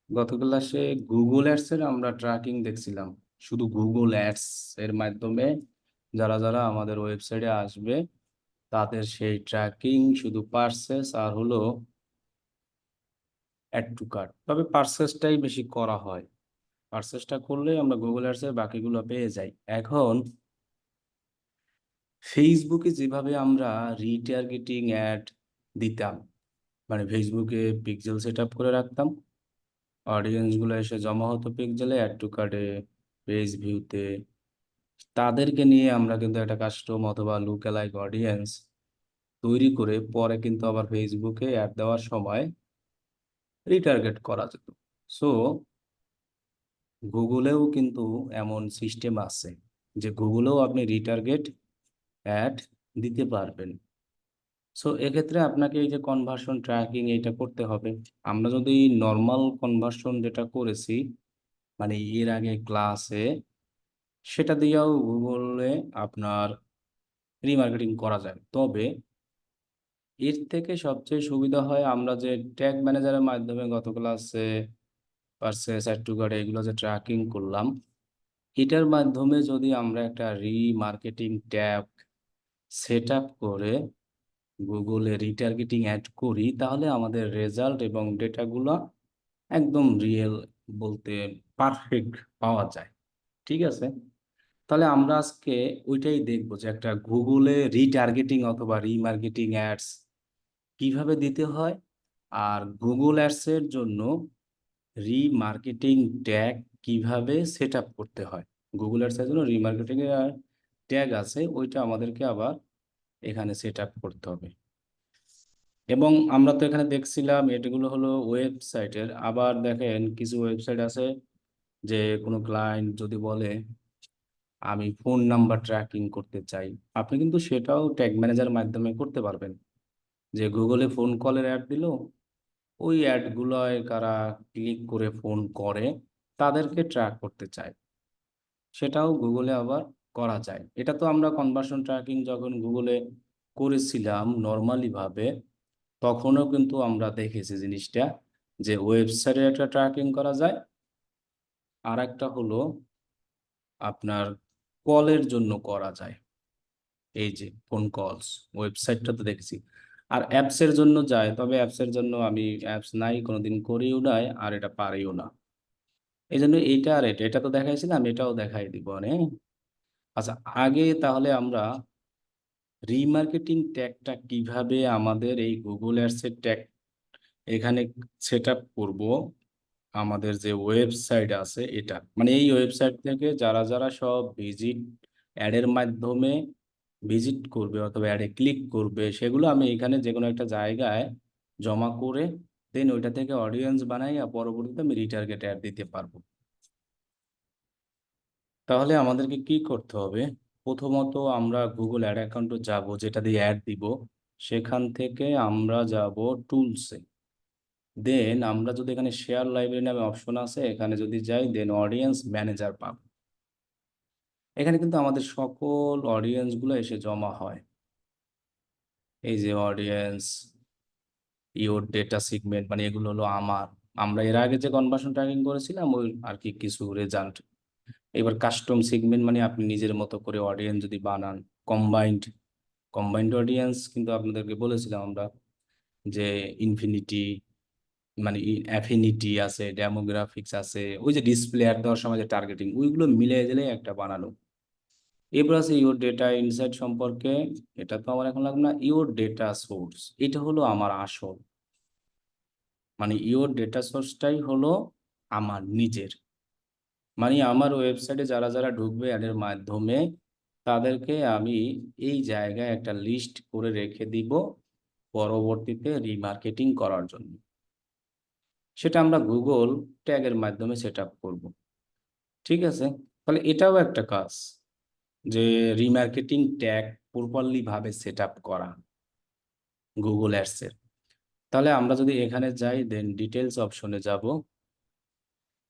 গত ক্লাসে Google ads এর আমরা ট্র্যাকিং দেখছিলাম। শুধু গুগল অ্যাডস এর মাধ্যমে যারা যারা আমাদের ওয়েবসাইটে আসবে তাদের সেই ট্র্যাকিং, শুধু পার্সেস আর হলো অ্যাড টু কার্ট। তবে পার্সেসটাই বেশি করা হয়। পার্সেসটা করলে আমরা গুগল অ্যাডস এর বাকিগুলো পেয়ে যাই। এখন ফেসবুকে যেভাবে আমরা রিটার্গেটিং অ্যাড দিতাম, মানে ফেসবুকে পিক্সেল সেট আপ করে রাখতাম, অডিয়েন্স গুলো এসে জমা হতো পিক্সেলে, অ্যাড টু কার্টে, পেজ ভিউতে, তাদেরকে নিয়ে আমরা কিন্তু একটা কাস্টম অথবা লুক অ্যালাইক অডিয়েন্স তৈরি করে পরে কিন্তু আবার ফেসবুকে অ্যাড দেওয়ার সময় রিটার্গেট করা যেত। সো গুগলেও কিন্তু এমন সিস্টেম আছে যে গুগলেও আপনি রিটার্গেট অ্যাড দিতে পারবেন। সো এক্ষেত্রে আপনাকে এই যে কনভার্সন ট্র্যাকিং এইটা করতে হবে। আমরা যদি নর্মাল কনভার্সন যেটা করেছি, মানে এর আগে ক্লাসে, সেটা দিয়েও গুগলে আপনার রিমার্কেটিং করা যায়। তবে এর থেকে সবচেয়ে সুবিধা হয় আমরা যে ট্যাগ ম্যানেজারের মাধ্যমে গত ক্লাসে পারচেজ, অ্যাড টু কার্ট এগুলো যে ট্র্যাকিং করলাম, এটার মাধ্যমে যদি আমরা একটা রিমার্কেটিং ট্যাগ সেট আপ করে গুগলে রিটার্গেটিং অ্যাড করি, তাহলে আমাদের রেজাল্ট এবং ডেটাগুলো একদম রিয়েল, বলতে পারফেক্ট পাওয়া যায়। ঠিক আছে, তাহলে আমরা আজকে ওইটাই দেখবো যে একটা গুগলে রিটার্গেটিং অথবা রিমার্কেটিং অ্যাডস কিভাবে দিতে হয়, আর গুগল অ্যাডসের জন্য রিমার্কেটিং ট্যাগ কিভাবে সেট আপ করতে হয়। গুগল অ্যাডসের জন্য রিমার্কেটিং এর ট্যাগ আছে, ওইটা আমাদেরকে আবার এখানে সেট আপ করতে হবে। এবং আমরা তো এখানে দেখছিলাম এগুলো হলো ওয়েবসাইটের। আবার দেখেন কিছু ওয়েবসাইট আছে যে কোনো ক্লায়েন্ট যদি বলে আমি ফোন নাম্বার ট্র্যাকিং করতে চাই, আপনি কিন্তু সেটাও ট্যাগ ম্যানেজার মাধ্যমে করতে পারবেন। যে গুগলে ফোন কলের অ্যাড দিল, ওই অ্যাডগুলোয় কারা ক্লিক করে ফোন করে তাদেরকে ট্র্যাক করতে চায়, সেটাও গুগলে আবার করা যায়। এটা তো আমরা কনভার্সন ট্র্যাকিং যখন গুগলে করেছিলাম নর্মালি ভাবে, তখনও কিন্তু আমরা দেখেছি জিনিসটা, যে ওয়েবসাইটে একটা ট্র্যাকিং করা যায়, আর একটা হলো আপনার কলের জন্য করা যায়। এই যে ফোন কলস, ওয়েবসাইটটা তো দেখেছি। আর অ্যাপসের জন্য যায়, তবে অ্যাপসের জন্য আমি অ্যাপস নাই, কোনোদিন করিও নাই, আর এটা পারিও না। এই জন্য এইটা আর এটা এটা তো দেখাইছিলাম, এটাও দেখাই দিব মানে। আচ্ছা, আগে তাহলে আমরা রিমার্কেটিং ট্যাগটা কিভাবে আমাদের এই গুগল অ্যাডসের ট্যাগ এখানে সেট আপ করবো। আমাদের যে ওয়েবসাইট আছে এটা, মানে এই ওয়েবসাইট থেকে যারা যারা সব ভিজিট অ্যাডের মাধ্যমে ভিজিট করবে অথবা অ্যাডে ক্লিক করবে, সেগুলো আমি এখানে যে কোনো একটা জায়গায় জমা করে দেন ওইটা থেকে অডিয়েন্স বানাই, পরবর্তীতে আমি রিটার্গেট অ্যাড দিতে পারবো। তাহলে আমাদেরকে কি করতে হবে? প্রথমত আমরা গুগল অ্যাড অ্যাকাউন্টে যাব, যেটা দিয়ে অ্যাড দিব, সেখান থেকে আমরা যাব টুলসে। দেন আমরা যদি এখানে শেয়ার লাইব্রেরি নামে অপশন আছে, এখানে যদি যাই, দেন অডিয়েন্স ম্যানেজার পাবো। এখানে কিন্তু আমাদের সকল অডিয়েন্স গুলো এসে জমা হয়। এই যে অডিয়েন্স, ইওর ডেটা সিগমেন্ট, মানে এগুলো হলো আমার, আমরা এর আগে যে কনভার্সন ট্র্যাকিং করেছিলাম ওই আর কি কিছু রেজাল্ট। এবার কাস্টম সিগমেন্ট, মানে আপনি নিজের মতো করে অডিয়েন্স যদি বানান। কম্বাইন্ড, কম্বাইন্ড অডিয়েন্স কিন্তু আপনাদেরকে বলেছিলাম আমরা যে ইনফিনিটি, মানে অ্যাফিনিটি আছে, ডেমোগ্রাফিক্স আছে, ওই যে ডিসপ্লে অ্যাড দেওয়ার সময় যে টার্গেটিং, ওইগুলো মিলে গেলে একটা বানানো। এরপর আছে ইওর ডেটা ইনসাইট সম্পর্কে, এটা তো আমার এখন লাগবে না। ইওর ডেটা সোর্স, এটা হলো আমার আসল, মানে ইওর ডেটা সোর্সটাই হলো আমার নিজের, মানে আমার ওয়েবসাইটে যারা যারা ঢুকবে অ্যাডের মাধ্যমে তাদেরকে আমি এই জায়গায় একটা লিস্ট করে রেখে দিব পরবর্তীতে রিমার্কেটিং করার জন্য। সেটা আমরা গুগল ট্যাগের মাধ্যমে সেট আপ করবো। ঠিক আছে, তাহলে এটাও একটা কাজ, যে রিমার্কেটিং ট্যাগ প্রপারলি ভাবে সেট আপ করা গুগল অ্যাডসের। তাহলে আমরা যদি এখানে যাই, দেন ডিটেলস অপশনে যাব,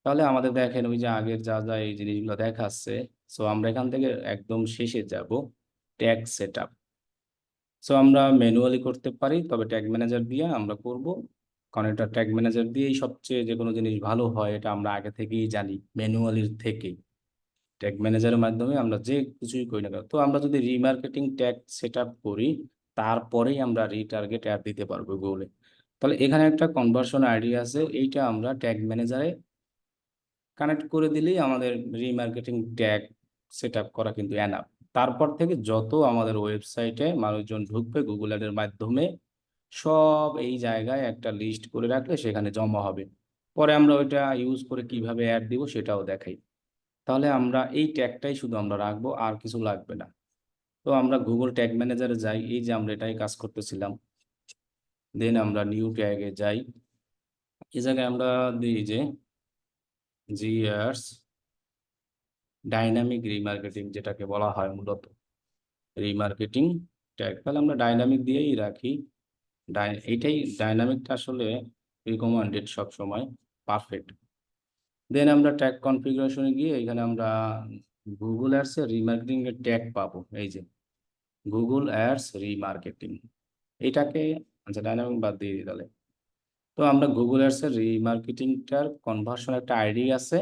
তাহলে আমাদের দেখেন ওই যে আগের যা যা এই জিনিসগুলো দেখাচ্ছে। সো আমরা এখান থেকে একদম শেষে যাব, ট্যাগ সেট আপ। সো আমরা ম্যানুয়ালি করতে পারি, তবে ট্যাগ ম্যানেজার দিয়ে আমরা করব। কারণ এটা ট্যাগ ম্যানেজার দিয়েই সবচেয়ে যে কোনো জিনিস ভালো হয় এটা আমরা আগে থেকেই জানি ম্যানুয়ালির থেকেই। ট্যাগ ম্যানেজারের মাধ্যমে আমরা যে কিছুই করি না কেন, তো আমরা যদি রিমার্কেটিং ট্যাগ সেট আপ করি তারপরেই আমরা রিটার্গেট অ্যাড দিতে পারবো গুগলে। তাহলে এখানে একটা কনভার্সন আইডি আছে, এইটা আমরা ট্যাগ ম্যানেজারে কানেক্ট করে দিলেই আমাদের রিমার্কেটিং ট্যাগ সেট আপ করা কিন্তু এনাফ। তারপর থেকে যত আমাদের ওয়েবসাইটে মানুষজন ঢুকবে গুগল অ্যাডের মাধ্যমে সব এই জায়গায় একটা লিস্ট করে রাখলে সেখানে জমা হবে। পরে আমরা ওইটা ইউজ করে কিভাবে অ্যাড দিব সেটাও দেখাই। তাহলে আমরা এই ট্যাগটাই শুধু আমরা রাখবো, আর কিছু লাগবে না। তো আমরা গুগল ট্যাগ ম্যানেজারে যাই, এই যে আমরা এটাই কাজ করতেছিলাম। দেন আমরা নিউ ট্যাগে যাই, এই জায়গায় আমরা দিই যে জিআরস ডাইনামিক রিমার্কেটিং, যেটাকে বলা হয় মূলত রিমার্কেটিং ট্যাগ। তাহলে আমরা ডাইনামিক দিয়েই রাখি। এইটাই ডাইনামিকটা আসলে রিকমেন্ডেড সব সময়, পারফেক্ট। দেন আমরা ট্যাগ কনফিগারেশনে গিয়ে এখানে আমরা গুগল অ্যাডস এর রিমার্কেটিং এর ট্যাগ পাবো, এই যে গুগল অ্যাডস রিমার্কেটিং। এটাকে আচ্ছা ডাইনামিক বাদ দিয়ে দিই তাহলে। তো আমরা গুগল অ্যাডস এর রিমার্কেটিংটার কনভার্সন একটা আইডি আছে,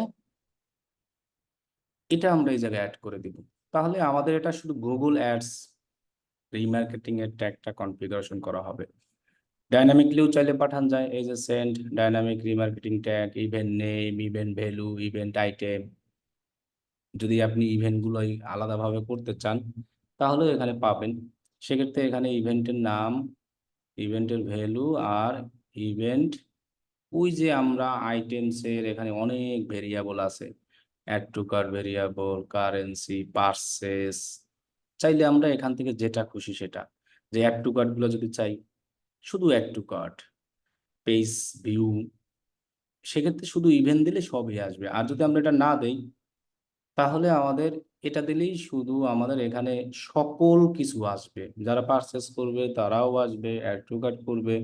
এটা আমরা এই জায়গায় অ্যাড করে দিব। তাহলে আমাদের এটা শুধু গুগল অ্যাডস রিমার্কেটিং এর ট্যাগটা কনফিগারেশন করা হবে। ডাইনামিকলিও চাইলে পাঠান যায়, এই যে send dynamic remarketing tag, event name, event value, event item. যদি আপনি ইভেন্টগুলোই আলাদাভাবে করতে চান তাহলে এখানে পাবেন। সেক্ষেত্রে এখানে ইভেন্টের নাম, ইভেন্টের ভ্যালু আর ইভেন্ট, ওই যে আমরা আইটেমসের এখানে অনেক ভেরিয়েবল আছে, add to cart variable, currency, purchase. চাইলে আমরা এখান থেকে যেটা খুশি সেটা, যে অ্যাড টু কার্টগুলো যদি চাই শুধু add to cart, page view, সেক্ষেত্রে শুধু ইভেন্ট দিলে সবই আসবে। আর যদি আমরা এটা না দেই তাহলে আমাদের এটা দিলেই শুধু আমাদের এখানে সকল কিছু আসবে। যারা পারচেস করবে তারাও আসবে, অ্যাড টু কার্ট করবে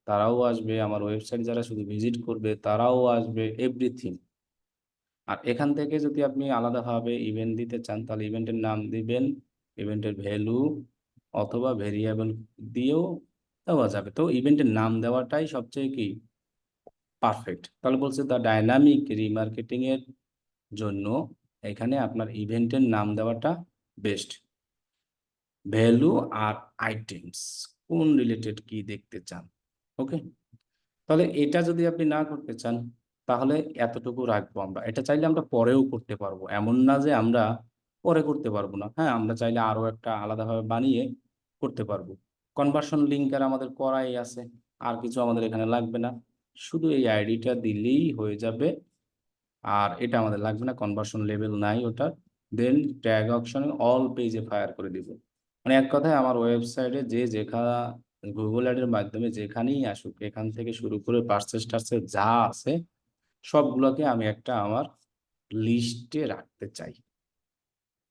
তারাও আসবে, আমার ওয়েবসাইট যারা শুধু ভিজিট করবে তারাও আসবে, এভরিথিং। আর এখান থেকে যদি আপনি আলাদাভাবে ইভেন্ট দিতে চান তাহলে ইভেন্টের নাম দিবেন, ইভেন্টের ভ্যালু অথবা ভেরিয়েবল দিয়েও দেওয়া যাবে। তো ইভেন্টের নাম দেওয়াটাই সবচেয়ে কি পারফেক্ট। তাহলে বলছে দ্য ডাইনামিক রিমার্কেটিং এর জন্য এখানে আপনার ইভেন্টের নাম দেওয়াটা বেস্ট। ভ্যালু আর আইটেমস কোন রিলেটেড কি দেখতে চান, ওকে। তাহলে এটা যদি আপনি না করতে চান তাহলে এতটুকু রাখবো আমরা। এটা চাইলে আমরা পরেও করতে পারবো, এমন না যে আমরা পরে করতে পারবো না। হ্যাঁ, আমরা চাইলে আরো একটা আলাদাভাবে বানিয়ে করতে পারবো। কনভার্সন লিঙ্কার আমাদের করাই আছে, আর কিছু আমাদের এখানে লাগবে না, শুধু এই আইডিটা দিলেই হয়ে যাবে। আর এটা আমাদের লাগবে না, কনভার্সন লেভেল নাই ওটা। দেন ট্যাগ অপশনে অল পেজে ফায়ার করে দিব। মানে এক কথায় আমার ওয়েবসাইটে যে যেখানে গুগল অ্যাডের মাধ্যমে যেখানেই আসুক, এখান থেকে শুরু করে পার্সেস টার্সেস যা আছে সবগুলোকে আমি একটা আমার লিস্টে রাখতে চাই।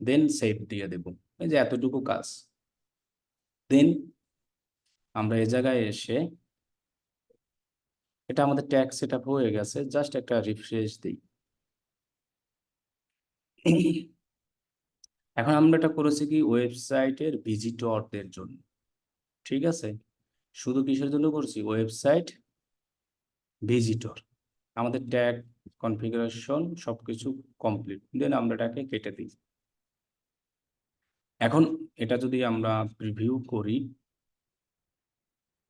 দেন সেভ দিয়ে দেব, এই যে এতটুকু কাজ। দেন আমরা এই জায়গায় এসে এটা আমাদের ট্যাগ সেট আপ হয়ে গেছে, জাস্ট একটা রিফ্রেশ দিই। এখন আমরা এটা করেছি কি ওয়েবসাইটের ভিজিটরদের জন্য, ঠিক আছে। শুধু কিসের জন্য করছি, ওয়েবসাইট ভিজিটর। আমাদের ট্যাগ কনফিগারেশন সবকিছু কমপ্লিট, দেন আমরা এটাকে কেটে দিই। এখন এটা যদি আমরা প্রিভিউ করি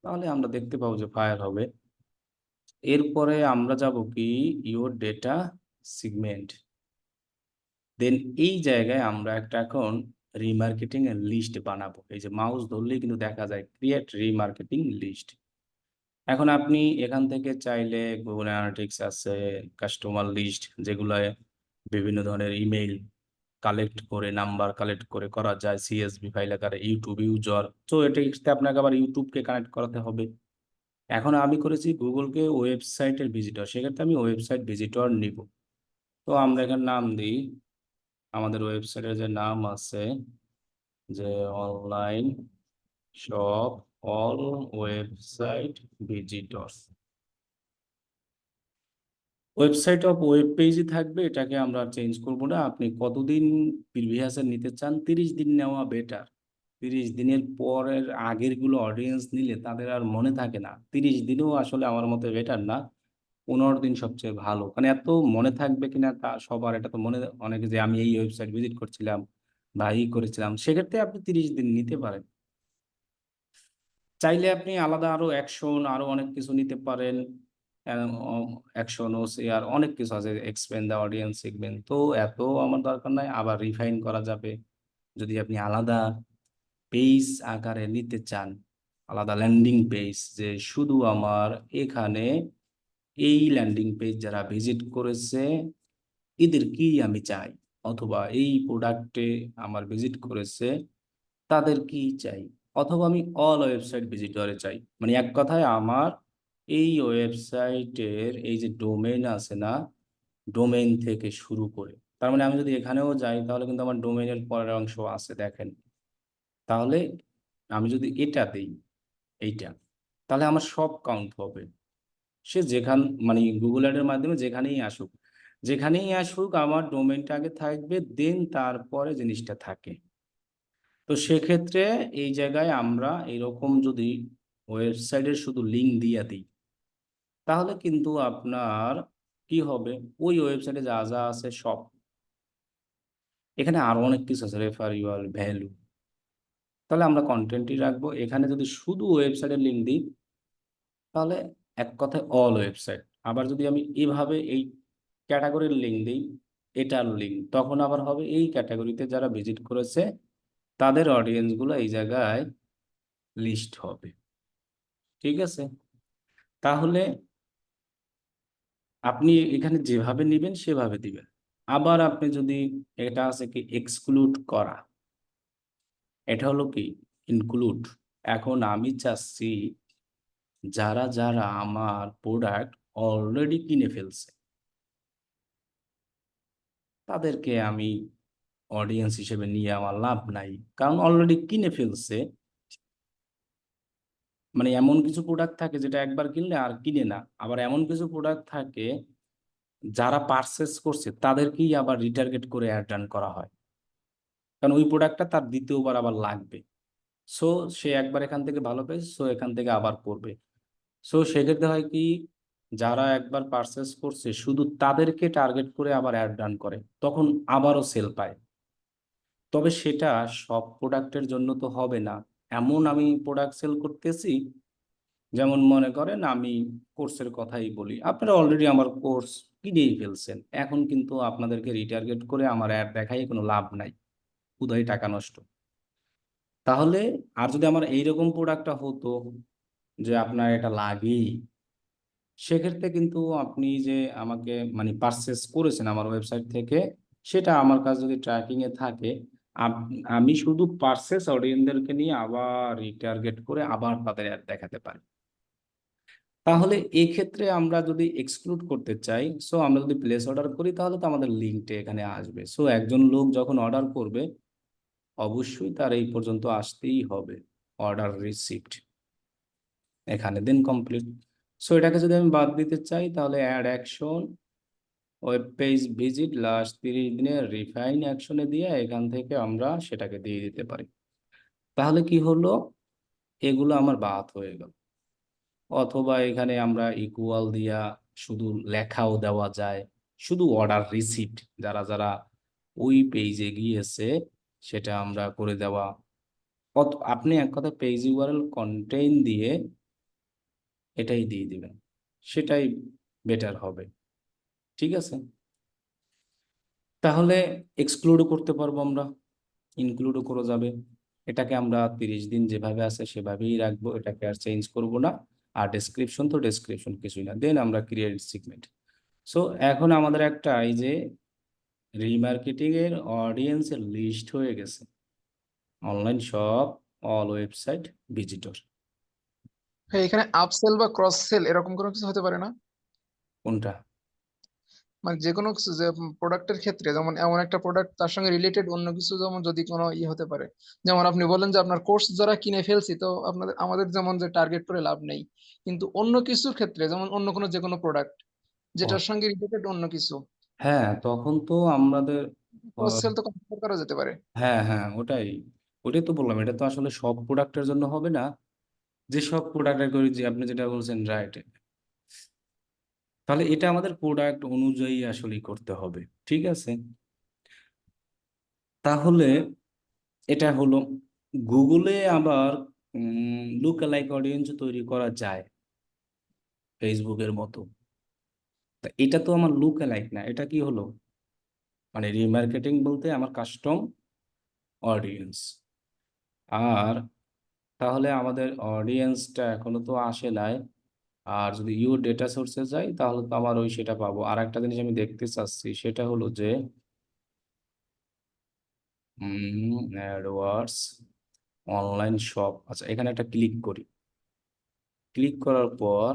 তাহলে আমরা দেখতে পাবো যে ফায়ার হবে। এরপরে আমরা যাব কি ইওর ডেটা সিগমেন্ট। দেন এই জায়গায় আমরা একটা এখন রিমার্কেটিং এর লিস্ট বানাবো। এই যে মাউস ধরলেই কিন্তু দেখা যায় ক্রিয়েট রিমার্কেটিং লিস্ট। এখন আপনি এখান থেকে চাইলে গুগল অ্যানালিটিক্স আছে, কাস্টমার লিস্ট, যেগুলো বিভিন্ন ধরনের ইমেইল কালেক্ট করে, নাম্বার কালেক্ট করে করা যায় সিএসভি ফাইল আকারে, ইউটিউব ইউজার। তো এটাতে আপনাকে আবার ইউটিউবকে কানেক্ট করাতে হবে। এখন আমি করেছি গুগলকে ওয়েবসাইটের ভিজিটর, সেক্ষেত্রে আমি ওয়েবসাইট ভিজিটর নিব। তো আমরা এখানে নাম দিই, আমাদের ওয়েবসাইটের যে নাম আছে যে online shop all website visitor, website of web পেজই থাকবে, এটাকে আমরা চেঞ্জ করব না। আপনি কতদিন প্রিভিয়াসে নিতে চান, 30 দিন নেওয়া বেটার। 30 দিনের পরের আগের গুলো অডিয়েন্স নিলে তাদের আর মনে থাকে না। 30 দিনেও আসলে আমার মতে বেটার না, 15 দিন সবচেয়ে ভালো। মানে এত মনে থাকবে কিনা তা সবার এটা তো মনে, অনেকে যে আমি এই ওয়েবসাইট ভিজিট করছিলাম বা এই করেছিলাম, সেক্ষেত্রে আপনি 30 দিন নিতে পারেন। চাইলে আপনি আলাদা আরো অ্যাকশন আরো অনেক কিছু নিতে পারেন। অ্যাকশন ও শেয়ার অনেক কিছু আছে, এক্সপ্যান্ড দ্য অডিয়েন্স সেগমেন্ট, তো এত আমার দরকার নাই। আবার রিফাইন করা যাবে যদি আপনি আলাদা পেজ আকারে নিতে চান, আলাদা ল্যান্ডিং পেজ, যে শুধু আমার এখানে এই ল্যান্ডিং পেজ যারা ভিজিট করেছে এদের কি আমি চাই, অথবা এই প্রোডাক্টে আমার ভিজিট করেছে তাদের কি চাই, অথবা আমি অল ওয়েবসাইট ভিজিটরে চাই। মানে এক কথায় আমার এই ওয়েবসাইটের এই যে ডোমেইন আছে না, ডোমেইন থেকে শুরু করে, তার মানে আমি যদি এখানেও যাই তাহলে কিন্তু আমার ডোমেইনের পরের অংশ আছে দেখেন। তাহলে আমি যদি এটা দিই, এইটা, তাহলে আমার সব কাউন্ট হবে। সে যেখান, মানে গুগল অ্যাডের মাধ্যমে যেখানেই আসুক আমার ডোমেইনটা আগে থাকবে, দেন তারপরে জিনিসটা থাকে। তো সেক্ষেত্রে এই জায়গায় আমরা এরকম যদি ওয়েবসাইটের শুধু লিঙ্ক দিয়ে দিই, তাহলে কিন্তু আপনার কি হবে, ওই ওয়েবসাইটে যা যা আছে সব, এখানে আরো অনেক কিছু আছে, রেফার ইউর ভ্যালু, তাহলে আমরা কন্টেন্টই রাখবো। এখানে যদি শুধু ওয়েবসাইটের লিঙ্ক দিই তাহলে এক কথায় অল ওয়েবসাইট। আবার যদি আমি এভাবে এই ক্যাটাগরির লিঙ্ক দিই, এটার লিঙ্ক, তখন আবার হবে এই ক্যাটাগরিতে যারা ভিজিট করেছে তাদের অডিয়েন্সগুলো এই জায়গায় লিস্ট হবে। ঠিক আছে, তাহলে আপনি এখানে যেভাবে নেবেন সেভাবে দিবেন। আবার আপনি যদি, এটা আছে কি এক্সক্লুড করা, এটা হলো কি ইনক্লুড। এখন আমি চাচ্ছি যারা যারা আমার প্রোডাক্ট অলরেডি কিনে ফেলছে তাদেরকে আমি অডিয়েন্স হিসেবে নিয়ে আমার লাভ নাই, কারণ অলরেডি কিনে ফেলছে। মানে এমন কিছু প্রোডাক্ট থাকে যেটা একবার কিনলে আর কিনে না, আবার এমন কিছু প্রোডাক্ট থাকে যারা পারচেস করছে তাদেরকেই আবার রিটার্গেট করে অ্যাড রান করা হয়, কারণ ওই প্রোডাক্টটা তার দ্বিতীয়বার আবার লাগবে। সো সে একবার এখান থেকে ভালো পেয়েছে, সো এখান থেকে আবার করবে। সো সেক্ষেত্রে হয় কি, যারা একবার পারচেস করছে শুধু তাদেরকে টার্গেট করে আবার অ্যাড রান করে, তখন আবারও সেল পায়। তবে সেটা সব প্রোডাক্টের জন্য তো হবে না। এমন আমি প্রোডাক্ট সেল করতেছি, যেমন মনে করেন আমি কোর্সের কথাই বলি, আপনারা অলরেডি আমার কোর্স কিনেই ফেলছেন, এখন কিন্তু আপনাদেরকে রিটার্গেট করে আমার অ্যাড দেখাই কোনো লাভ নাই, উদয় টাকা নষ্ট। তাহলে আর যদি আমার এইরকম প্রোডাক্টটা হতো যে আপনার এটা লাগেই, সেক্ষেত্রে কিন্তু আপনি যে আমাকে মানে পারচেস করেছেন আমার ওয়েবসাইট থেকে, সেটা আমার কাছে যদি ট্র্যাকিং এ থাকে, আমি শুধু পারচেস অডিয়েন্সদেরকে নিয়ে আবার রিটার্গেট করে আবার তাদের অ্যাড দেখাতে পারি। তাহলে এই ক্ষেত্রে আমরা যদি এক্সক্লুড করতে চাই, সো আমরা যদি প্লেস অর্ডার করি তাহলে তো আমাদের লিঙ্কটা এখানে আসবে। সো একজন লোক যখন অর্ডার করবে অবশ্যই তার এই পর্যন্ত আসতেই হবে, অর্ডার রিসিভড, এখানে দেন কমপ্লিট। সো এটাকে যদি আমি বাদ দিতে চাই তাহলে add action, web page visit last 30 দিনের রিফাইন অ্যাকশনে দিয়ে এখান থেকে আমরা সেটাকে দিয়ে দিতে পারি। তাহলে কি হলো, এগুলো আমার বাদ হয়ে গেল। অথবা এখানে আমরা ইকুয়াল দিয়া শুধু লেখাও দেওয়া যায়, শুধু অর্ডার রিসিপ্ট যারা যারা ওই পেজে গিয়েছে সেটা আমরা করে দেওয়া। আপনি এক কথা পেজ ইউআরএল কন্টেইন দিয়ে এটাই দিয়ে দিবেন, সেটাই বেটার হবে। ঠিক আছে, তাহলে এক্সক্লুডও করতে পারবো আমরা, ইনক্লুডও করা যাবে। এটাকে আমরা 30 দিন যেভাবে আছে সেভাবেই রাখবো, এটাকে আর চেঞ্জ করব না। আর ডেসক্রিপশন তো ডেসক্রিপশন, কিছুই না। দেন আমরা ক্রিয়েট সেগমেন্ট। সো এখন আমাদের একটা এই যে রিমার্কেটিং এর অডিয়েন্সের লিস্ট হয়ে গেছে, online shop, all website visitor. হ্যাঁ, এখানে আপসেল বা ক্রস সেল এরকম কোনো কিছু হতে পারে না? কোনটা? মানে যে কোনো কিছু, যে প্রোডাক্টের ক্ষেত্রে, যেমন এমন একটা প্রোডাক্ট তার সঙ্গে রিলেটেড অন্য কিছু, যেমন যদি কোনো হতে পারে, যেমন আপনি বললেন যে আপনার কোর্স যারা কিনে ফেলছি, তো আপনাদের আমাদের যেমন যে টার্গেট করে লাভ নেই, কিন্তু অন্য কিছুর ক্ষেত্রে যেমন অন্য কোনো যে কোনো প্রোডাক্ট ও, যেটার সঙ্গে রিলেটেড অন্য কিছু, হ্যাঁ তখন তো আমাদের ক্রস সেল তো কনসিডার করা যেতে পারে। হ্যাঁ হ্যাঁ ওটাই। ওইটাই তো বললাম, এটা তো আসলে সব প্রোডাক্টের জন্য হবে না। যে সব প্রোডাক্টের করে, যে আপনি যেটা বলছেন রাইট, তাহলে এটা আমাদের প্রোডাক্ট অনুযায়ী আসলেই করতে হবে। ঠিক আছে, তাহলে এটা হলো। গুগলে আবার লুক অ্যালাইক অডিয়েন্স তৈরি করা যায় ফেসবুকের মতো। তা এটা তো আমার লুক অ্যালাইক না, এটা কি হলো? মানে রিমার্কেটিং বলতে আমার কাস্টম অডিয়েন্স। আর তাহলে আমাদের অডিয়েন্সটা এখনো তো আসে নাই। আর যদি ইউ ডেটা সোর্সে যাই তাহলে তো আমার ওই সেটা পাবো। আর একটা জিনিস আমি দেখতে চাচ্ছি, সেটা হলো যে অ্যাডওয়ার্ডস অনলাইন শপ। আচ্ছা, এখানে একটা ক্লিক করি। ক্লিক করার পর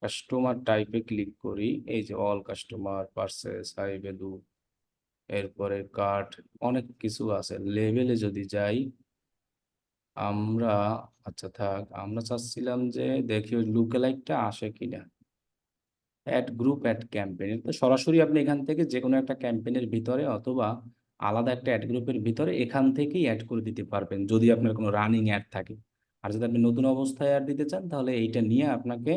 কাস্টমার টাইপে ক্লিক করি। এই যে all customer, purchase, high value, এরপরে কার্ট, অনেক কিছু আছে। লেভেলে যদি যাই আমরা, আচ্ছা থাক, আমরা চাচ্ছিলাম যে দেখি ওই লুকালাইকটা আসে কিনা। অ্যাড গ্রুপ, অ্যাড ক্যাম্পেইন, তো সরাসরি আপনি এখান থেকে যে কোনো একটা ক্যাম্পেইনের ভিতরে অথবা আলাদা একটা অ্যাড গ্রুপের ভিতরে এখান থেকেই অ্যাড করে দিতে পারবেন যদি আপনার কোনো রানিং অ্যাড থাকে। আর যদি আপনি নতুন অবস্থায় অ্যাড দিতে চান তাহলে এইটা নিয়ে আপনাকে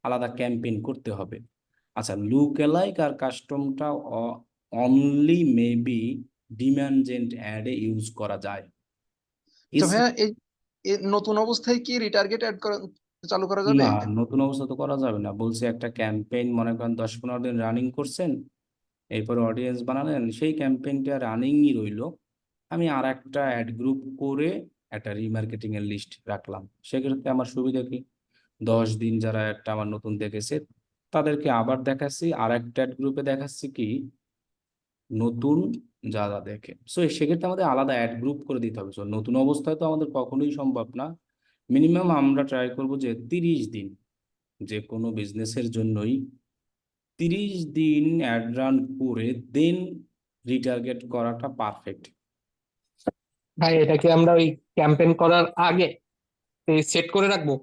আলাদা ক্যাম্পেইন করতে হবে। আচ্ছা, লুক অ্যালাইক আর কাস্টমটা অনলি মেবি ডিমান্ড জেন্ট অ্যাডে ইউজ করা যায়। আচ্ছা ভাইয়া, এই এই নতুন অবস্থায় কি রিটার্গেট অ্যাড করা চালু করা না, যাবে? নতুন অবস্থা তো করা যাবে না। বলছে একটা ক্যাম্পেইন মনে করেন 10-15 দিন রানিং করছেন, এরপরে অডিয়েন্স বানালেন, সেই ক্যাম্পেইনটা রানিংই রইলো। আমি আর একটা অ্যাড গ্রুপ করে একটা রিমার্কেটিং এর লিস্ট রাখলাম। সেক্ষেত্রে আমার সুবিধা কি, 10 দিন যারা একটা আমার নতুন দেখেছে তাদেরকে আবার দেখাচ্ছি, আর একটা অ্যাড গ্রুপে দেখাচ্ছি কি নতুন যারা দেখে। সো সেক্ষেত্রে আমাদের আলাদা অ্যাড গ্রুপ করে দিতে হবে। সো নতুন অবস্থায় তো আমাদের কখনোই সম্ভব না। মিনিমাম আমরা ট্রাই করব যে 30 দিন, যে কোনো বিজনেসের জন্যই 30 দিন অ্যাড রান করে দেন রিটার্গেট করাটা পারফেক্ট। ভাই এটা কি আমরা ওই ক্যাম্পেইন করার আগে সেট করে রাখবো?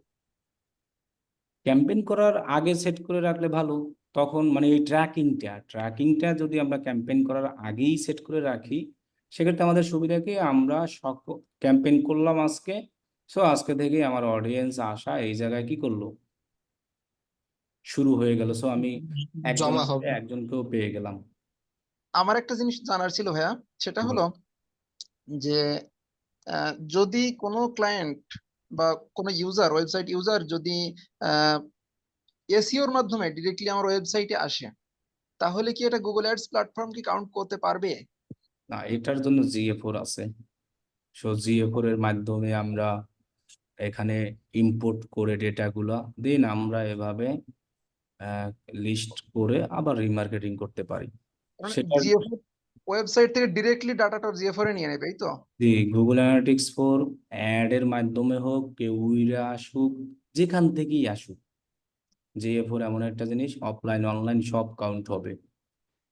ক্যাম্পেইন করার আগে সেট করে রাখলে ভালো। তখন মানে এই ট্র্যাকিংটা যদি আমরা ক্যাম্পেইন করার আগেই সেট করে রাখি, সেক্ষেত্রে আমাদের সুবিধা কি, আমরা ক্যাম্পেইন করলাম আজকে, সো আজকে থেকে আমার অডিয়েন্স আসা এই জায়গায় কি করলো, শুরু হয়ে গেল। সো আমি জমা একজনকে হবে। একজনকেও পেয়ে গেলাম। আমার একটা জিনিস জানার ছিল ভাইয়া, সেটা হলো বলো। যে যদি কোনো ক্লায়েন্ট বা কোনো ইউজার, ওয়েবসাইট ইউজার যদি এসইওর মাধ্যমে ডিরেক্টলি আমার ওয়েবসাইটে আসে, তাহলে কি এটা গুগল অ্যাডস প্ল্যাটফর্ম কি কাউন্ট করতে পারবে? না, এটার জন্য GA4 আছে। সো GA4 এর মাধ্যমে আমরা এখানে ইম্পোর্ট করে ডেটাগুলো দেন আমরা এভাবে লিস্ট করে আবার রিমার্কেটিং করতে পারি। কারণ সেটার জিএফও ওয়েবসাইট থেকে ডিরেক্টলি ডাটাটা জিএফও এ নিয়ে নেবে, এই তো? গুগল অ্যানালিটিক্স ফোর অ্যাড এর মাধ্যমে হোক, কেউ উইরা আসুক, যেখান থেকেই আসুক, GA4 এমন একটা জিনিস অফলাইন অনলাইন সব কাউন্ট হবে।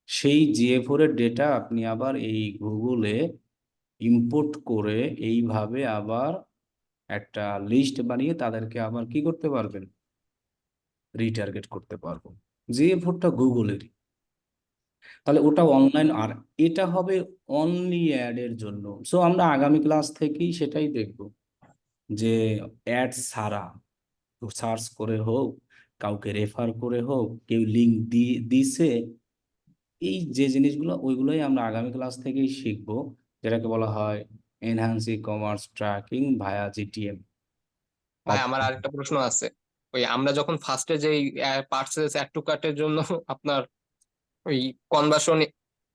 সেই GA4 এর ডেটা আপনি আবার এই গুগলে ইম্পোর্ট করে এইভাবে আবার একটা লিস্ট বানিয়ে তাদেরকে আবার কি করতে পারবেন, রিটার্গেট করতে পারবো। GA4টা গুগলেরই, তাহলে ওটা অনলাইন। আর এটা হবে অনলি অ্যাড এর জন্য। সো আমরা আগামী ক্লাস থেকেই সেটাই দেখব যে অ্যাড ছাড়া সার্চ করে হোক, কাউকে রেফার করে হোক, কেউ লিঙ্ক দিছে, এই যে জিনিসগুলো ওইগুলোই আমরা আগামী ক্লাস থেকেই শিখবো, যেটাকে বলা হয় এনহ্যান্স ই কমার্স ট্র্যাকিং ভায়া জিটিএম। ভাই আমার আরেকটা প্রশ্ন আছে। ওই আমরা যখন ফার্স্টে যে পার্সেস অ্যাড টু কার্টের জন্য আপনার ওই কনভার্সন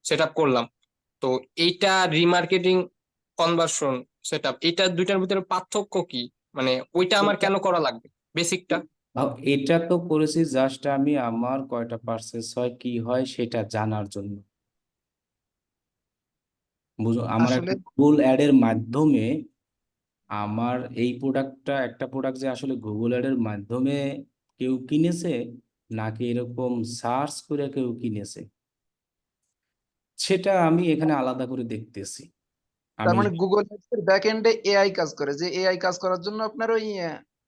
সেট আপ করলাম, তো এইটা রিমার্কেটিং কনভার্সন সেট আপ, এইটা দুইটার ভিতরে পার্থক্য কি? মানে ওইটা আমার কেন করা লাগবে, বেসিকটা? এটা তো করেছি জাস্ট আমি আমার কয়টা পার্সেস হয় কি হয় সেটা জানার জন্য। বুঝো, আমার আসলে একটা গুগল অ্যাড এর মাধ্যমে আমার এই প্রোডাক্টটা, একটা প্রোডাক্ট যে আসলে গুগল অ্যাড এর মাধ্যমে কেউ কিনেছে নাকি এরকম সার্চ করে কেউ কিনেছে, সেটা আমি এখানে আলাদা করে দেখতেছি। তার আমি মানে গুগল এর ব্যাক এন্ডে এআই কাজ করে, যে এআই কাজ করার জন্য আপনার ওই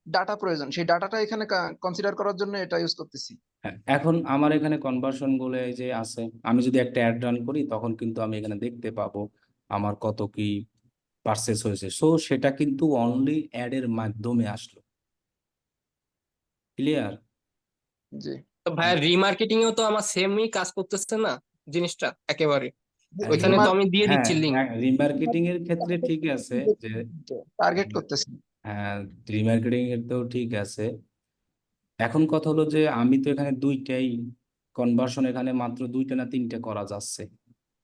ডাটা প্রয়োজন, সেই ডাটাটা এখানে কনসিডার করার জন্য এটা ইউজ করতেছি। হ্যাঁ, এখন আমার এখানে কনভার্সন গুলো এই যে আছে, আমি যদি একটা অ্যাড রান করি তখন কিন্তু আমি এখানে দেখতে পাবো আমার কত কি পারচেস হয়েছে, সো সেটা কিন্তু অনলি অ্যাডের মাধ্যমে আসলো। ক্লিয়ার? জি। তো ভাইয়া রিমার্কেটিং এও তো আমার সেমই কাজ করতেছে না জিনিসটা একেবারে, ওইখানে তো আমি দিয়ে হ্যাঁ, দিচ্ছি লিঙ্ক। রিমার্কেটিং এর ক্ষেত্রে ঠিক আছে যে টার্গেট করতেছি। হ্যাঁ, রিমার্কেটিং এর তো ঠিক আছে। এখন কথা হলো যে আমি তো এখানে দুইটাই কনভার্সন, এখানে মাত্র দুইটা না তিনটা করা যাচ্ছে,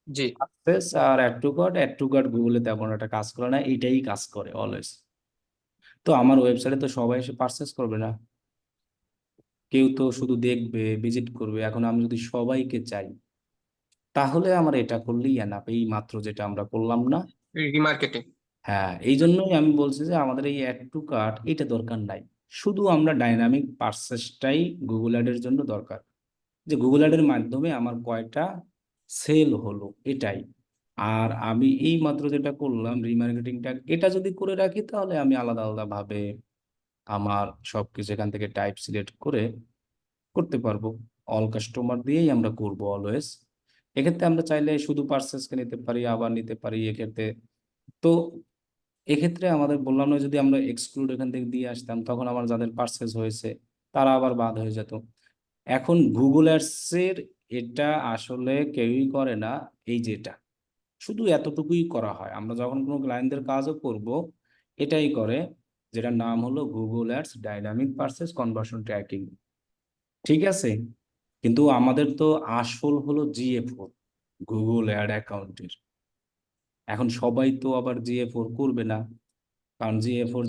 জি পারচেস আর অ্যাড টু কার্ট। গুগলে তেমন একটা কাজ করে না, এইটাই কাজ করে অলওয়েজ। তো আমার ওয়েবসাইটে তো সবাই এসে পারচেস করবে না, কেউ তো শুধু দেখবে, ভিজিট করবে। এখন আমি যদি সবাইকে চাই, তাহলে আমার এটা করলেই এনাফ, এই মাত্র যেটা আমরা করলাম না। রিমার্কেটিং। হ্যাঁ, এই জন্যই আমি বলছি যে আমাদের এই অ্যাড টু কার্ট এটা দরকার নাই, শুধু আমরা ডাইনামিক পারচেসটাই গুগল অ্যাডের জন্য দরকার, যে গুগল অ্যাডের মাধ্যমে আমার কয়টা সেল হলো এটাই। আর আমি এই মাত্র যেটা করলাম রিমার্কেটিংটা, এটা যদি করে রাখি তাহলে আমি আলাদা আলাদা ভাবে আমার সবকিছু এখান থেকে টাইপ সিলেক্ট করে করতে পারবো। অল কাস্টমার দিয়েই আমরা করব অলওয়েজ। এক্ষেত্রে আমরা চাইলে শুধু পার্সেসকে নিতে পারি, আবার নিতে পারি এক্ষেত্রে। তো এক্ষেত্রে আমাদের বললাম না, যদি আমরা এক্সক্লুড এখান থেকে দিয়ে আসতাম, তখন আমার যাদের পার্সেস হয়েছে তারা আবার বাদ হয়ে যেত। এখন গুগল অ্যাডসের এটা আসলে কেউই করে না, এই যেটা শুধু এতটুকুই করা হয়, আমরা যখন কোনো ক্লায়েন্টদের কাজও করব এটাই করে, যেটার নাম হলো Google ads dynamic purchase conversion tracking. ঠিক আছে, কিন্তু আমাদের তো আসল হলো GA4, গুগল অ্যাড অ্যাকাউন্টের। এখন সবাই তো আবার GA4 করবে না, কারণ GA4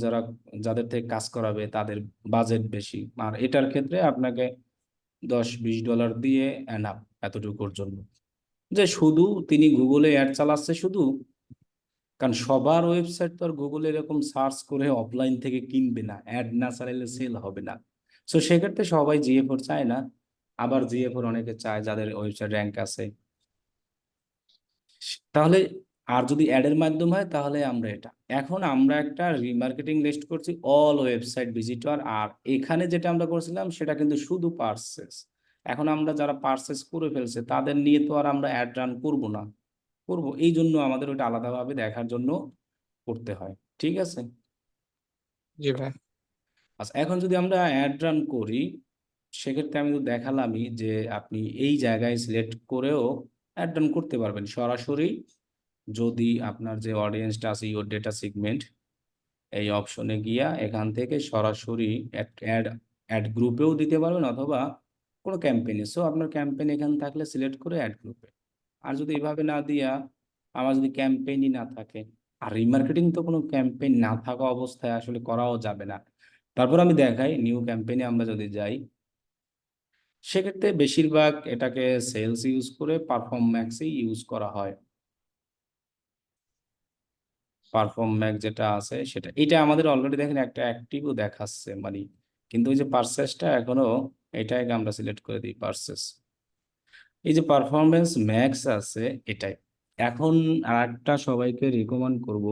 যাদের থেকে কাজ করাবে তাদের বাজেট বেশি, আর এটার ক্ষেত্রে আপনাকে $10-20 দিয়ে এনাফ এতটুকুর জন্য, যে শুধু তিনি গুগলে অ্যাড চালাচ্ছে শুধু। কারণ সবার ওয়েবসাইট তো আর গুগলে এরকম সার্চ করে অফলাইন থেকে কিনবে না, অ্যাড না চালাইলে সেল হবে না। সো সেক্ষেত্রে সবাই GA4 চায় না, আবার GA4 অনেকে চায় যাদের ওয়েবসাইট র্যাঙ্ক আছে। তাহলে আর যদি অ্যাডের মাধ্যম হয় তাহলে আমরা এটা, এখন আমরা একটা রিমার্কেটিং লিস্ট করছি অল ওয়েবসাইট ভিজিটর, আর এখানে যেটা আমরা করছিলাম সেটা কিন্তু শুধু পার্সেস। এখন আমরা যারা পার্সেস করে ফেলছে তাদের নিয়ে তো আর আমরা অ্যাড রান করবো না, করবো, এই জন্য আমাদের ওটা আলাদাভাবে দেখার জন্য করতে হয়। ঠিক আছে? জি ভাই। আচ্ছা, এখন যদি আমরা অ্যাড রান করি, সেক্ষেত্রে আমি তো দেখালামই যে আপনি এই জায়গায় সিলেক্ট করেও অ্যাড রান করতে পারবেন সরাসরি। যদি আপনার যে অডিয়েন্সটা আছে ইওর ডেটা সেগমেন্ট, এই অপশনে গিয়া এখান থেকে সরাসরি অ্যাড অ্যাড গ্রুপেও দিতে পারবেন, অথবা কোনো ক্যাম্পেইনে। সো আপনার ক্যাম্পেইন এখানে থাকলে সিলেক্ট করে অ্যাড গ্রুপে। আর যদি এভাবে না দিয়া, আমার যদি ক্যাম্পেইনই না থাকে, আর রিমার্কেটিং তো কোনো ক্যাম্পেইন না থাকা অবস্থায় আসলে করাও যাবে না। তারপর আমি দেখাই নিউ ক্যাম্পেইনে আমরা যদি যাই, সেক্ষেত্রে বেশিরভাগ এটাকে সেলস ইউজ করে পারফর্ম ম্যাক্সই ইউজ করা হয়। পারফর্ম ম্যাক্স যেটা আছে সেটা, এটা আমাদের অলরেডি দেখেন একটা অ্যাক্টিভও দেখাচ্ছে মানে, কিন্তু ওই যে পারচেসটা এখনো, এটাকে আমরা সিলেক্ট করে দিই পারচেস। এই যে পারফরমেন্স ম্যাক্স আছে এটাই। এখন আরেকটা সবাইকে রিকমেন্ড করব,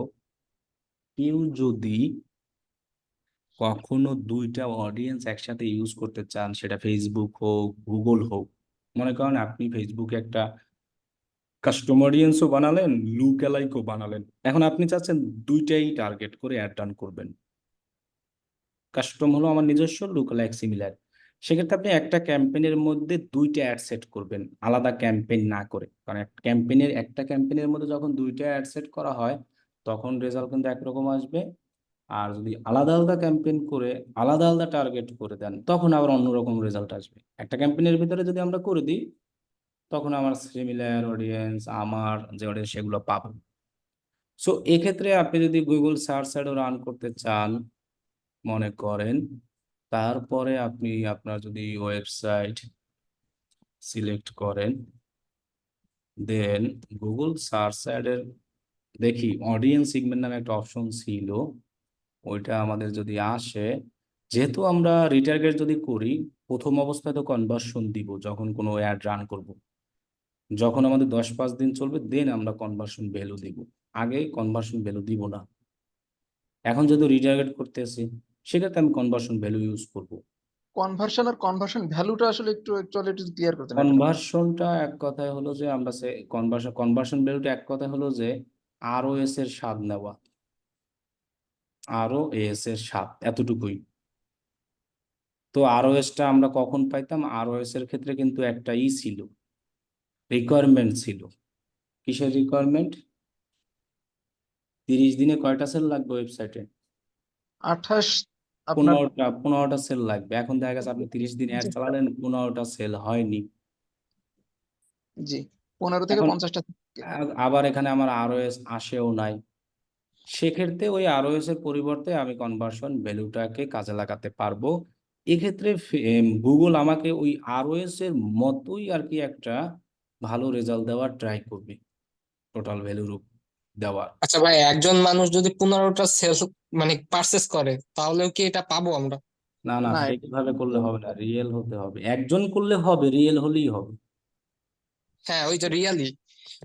কেউ যদি কখনো দুইটা অডিয়েন্স একসাথে ইউজ করতে চান, সেটা ফেসবুক হোক গুগল হোক, মনে করেন আপনি ফেসবুকে একটা কাস্টম অডিয়েন্সও বানালেন, লুক অ্যালাইকও বানালেন, এখন আপনি চাচ্ছেন দুইটাই টার্গেট করে অ্যাড রান করবেন। কাস্টম হলো আমার নিজস্ব, লুক অ্যালাইক সিমিলার। সেক্ষেত্রে আপনি একটা ক্যাম্পেইনের মধ্যে দুইটা অ্যাড সেট করবেন, আলাদা ক্যাম্পেইন না করে, কারণ একটা ক্যাম্পেইনের মধ্যে যখন দুইটা অ্যাড সেট করা হয় তখন রেজাল্ট কিন্তু একরকম আসবে। আর যদি আলাদা আলাদা ক্যাম্পেইন করে আলাদা আলাদা টার্গেট করে দেন, তখন আবার অন্যরকম রেজাল্ট আসবে। একটা ক্যাম্পেইনের ভিতরে যদি আমরা করে দিই, তখন আমার সিমিলার অডিয়েন্স, আমার যে অডিয়েন্স সেগুলো পাবো। সো এক্ষেত্রে আপনি যদি গুগল সার্চ অ্যাডও রান করতে চান মনে করেন, তারপরে আপনি আপনার যদি ওয়েবসাইট সিলেক্ট করেন, দেন গুগল সার্চ অ্যাডের দেখি অডিয়েন্স সিগমেন্ট নামে একটা অপশন ছিল, ওইটা আমাদের যদি আসে, যেহেতু আমরা রিটার্গেট যদি করি, প্রথম অবস্থায় তো কনভার্সন দিব যখন কোনো অ্যাড রান করব, যখন আমাদের 10-5 দিন চলবে দেন আমরা কনভার্সন ভ্যালু দিব, আগে কনভার্সন ভ্যালু দিব না। এখন যদি রিটার্গেট করতেছি, সেক্ষেত্রে আমি কনভার্সন ভ্যালু ইউজ করব। কনভার্সন আর কনভার্সন ভ্যালুটা আসলে একটু অ্যাকচুয়ালি একটু ক্লিয়ার করতেন এটা। কনভার্সনটা এক কথায় হলো যে আমরা কনভার্সন ভ্যালুটা এক কথায় হলো যে ROS এর স্বাদ নেওয়া। ROS এর 7 এতটুকুই। তো ROS-টা আমরা কখন পাইতাম? ROS এর ক্ষেত্রে কিন্তু একটা ছিল, রিকোয়ারমেন্ট ছিল। কিসের রিকোয়ারমেন্ট? 30 দিনে কয়টা সেল লাগবে ওয়েবসাইটে? 28 আপনার 15টা সেল লাগবে। এখন দেখা গেছে আপনি 30 দিন অ্যাড চালালেন, 15টা সেল হয়নি। জি 15 থেকে এখন 50টা। আবার এখানে আমার ROS আসেও নাই। সেক্ষেত্রে ওই ROS এর পরিবর্তে আমি কনভার্সন ভ্যালুটাকে কাজে লাগাতে পারবো। এক্ষেত্রে গুগল আমাকে ওই ROS এর মতোই আর কি একটা ভালো রেজাল্ট দেওয়ার ট্রাই করবে, টোটাল ভ্যালুর দেওয়ার। আচ্ছা ভাই, একজন মানুষ যদি 15টা সেল মানে পারচেস করে তাহলেও কি এটা পাবো আমরা? না না, না সেইভাবে করলে হবে না, রিয়েল হতে হবে। একজন করলে হবে, রিয়েল হলেই হবে। হ্যাঁ, ওই যে রিয়ালি।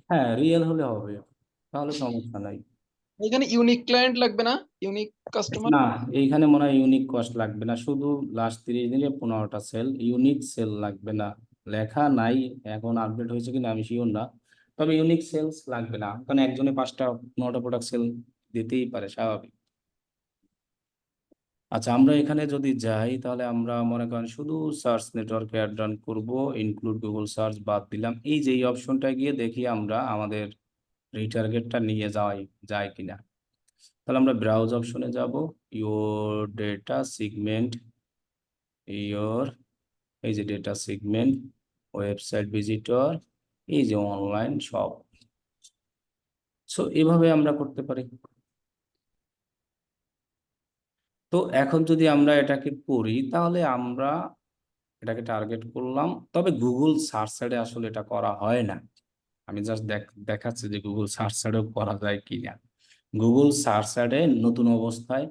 হ্যাঁ, রিয়েল হলে হবে, তাহলে সমস্যা নাই। এখানে ইউনিক ক্লায়েন্ট লাগবে না, ইউনিক কাস্টমার। না, এইখানে মনে হয় ইউনিক কস্ট লাগবে না, শুধু লাস্ট 30 দিনে 15টা সেল, ইউনিক সেল লাগবে না। লেখা নাই, এখন আপডেট হয়েছে কিনা আমি শিওর না। তবে ইউনিক সেলস লাগবে না, কারণ একজনে 5টা 9টা প্রোডাক্ট সেল দিতেই পারে, স্বাভাবিক। আচ্ছা, আমরা এখানে যদি যাই তাহলে আমরা মনে করেন শুধু সার্চ নেটওয়ার্কে অ্যাড রান করবো, ইনক্লুড গুগল সার্চ বাদ দিলাম। এই যে এই অপশনটায় গিয়ে দেখি আমরা আমাদের রিটার্গেটটা নিয়ে যায় কিনা। তাহলে আমরা ব্রাউজ অপশনে যাব, ইওর ডেটা সিগমেন্ট, ইওর এই যে ডেটা সিগমেন্ট, ওয়েবসাইট ভিজিটর, এই যে অনলাইন শপ। সো এভাবে আমরা করতে পারি। তো এখন যদি আমরা এটাকে করি তাহলে আমরা এটাকে টার্গেট করলাম, তবে গুগল সার্চ সাইডে আসলে এটা করা হয় না। আমি জাস্ট দেখাচ্ছি যে গুগল সার্চ সাইডেও করা যায় কিনা। গুগল সার্চ সাইডে নতুন অবস্থায়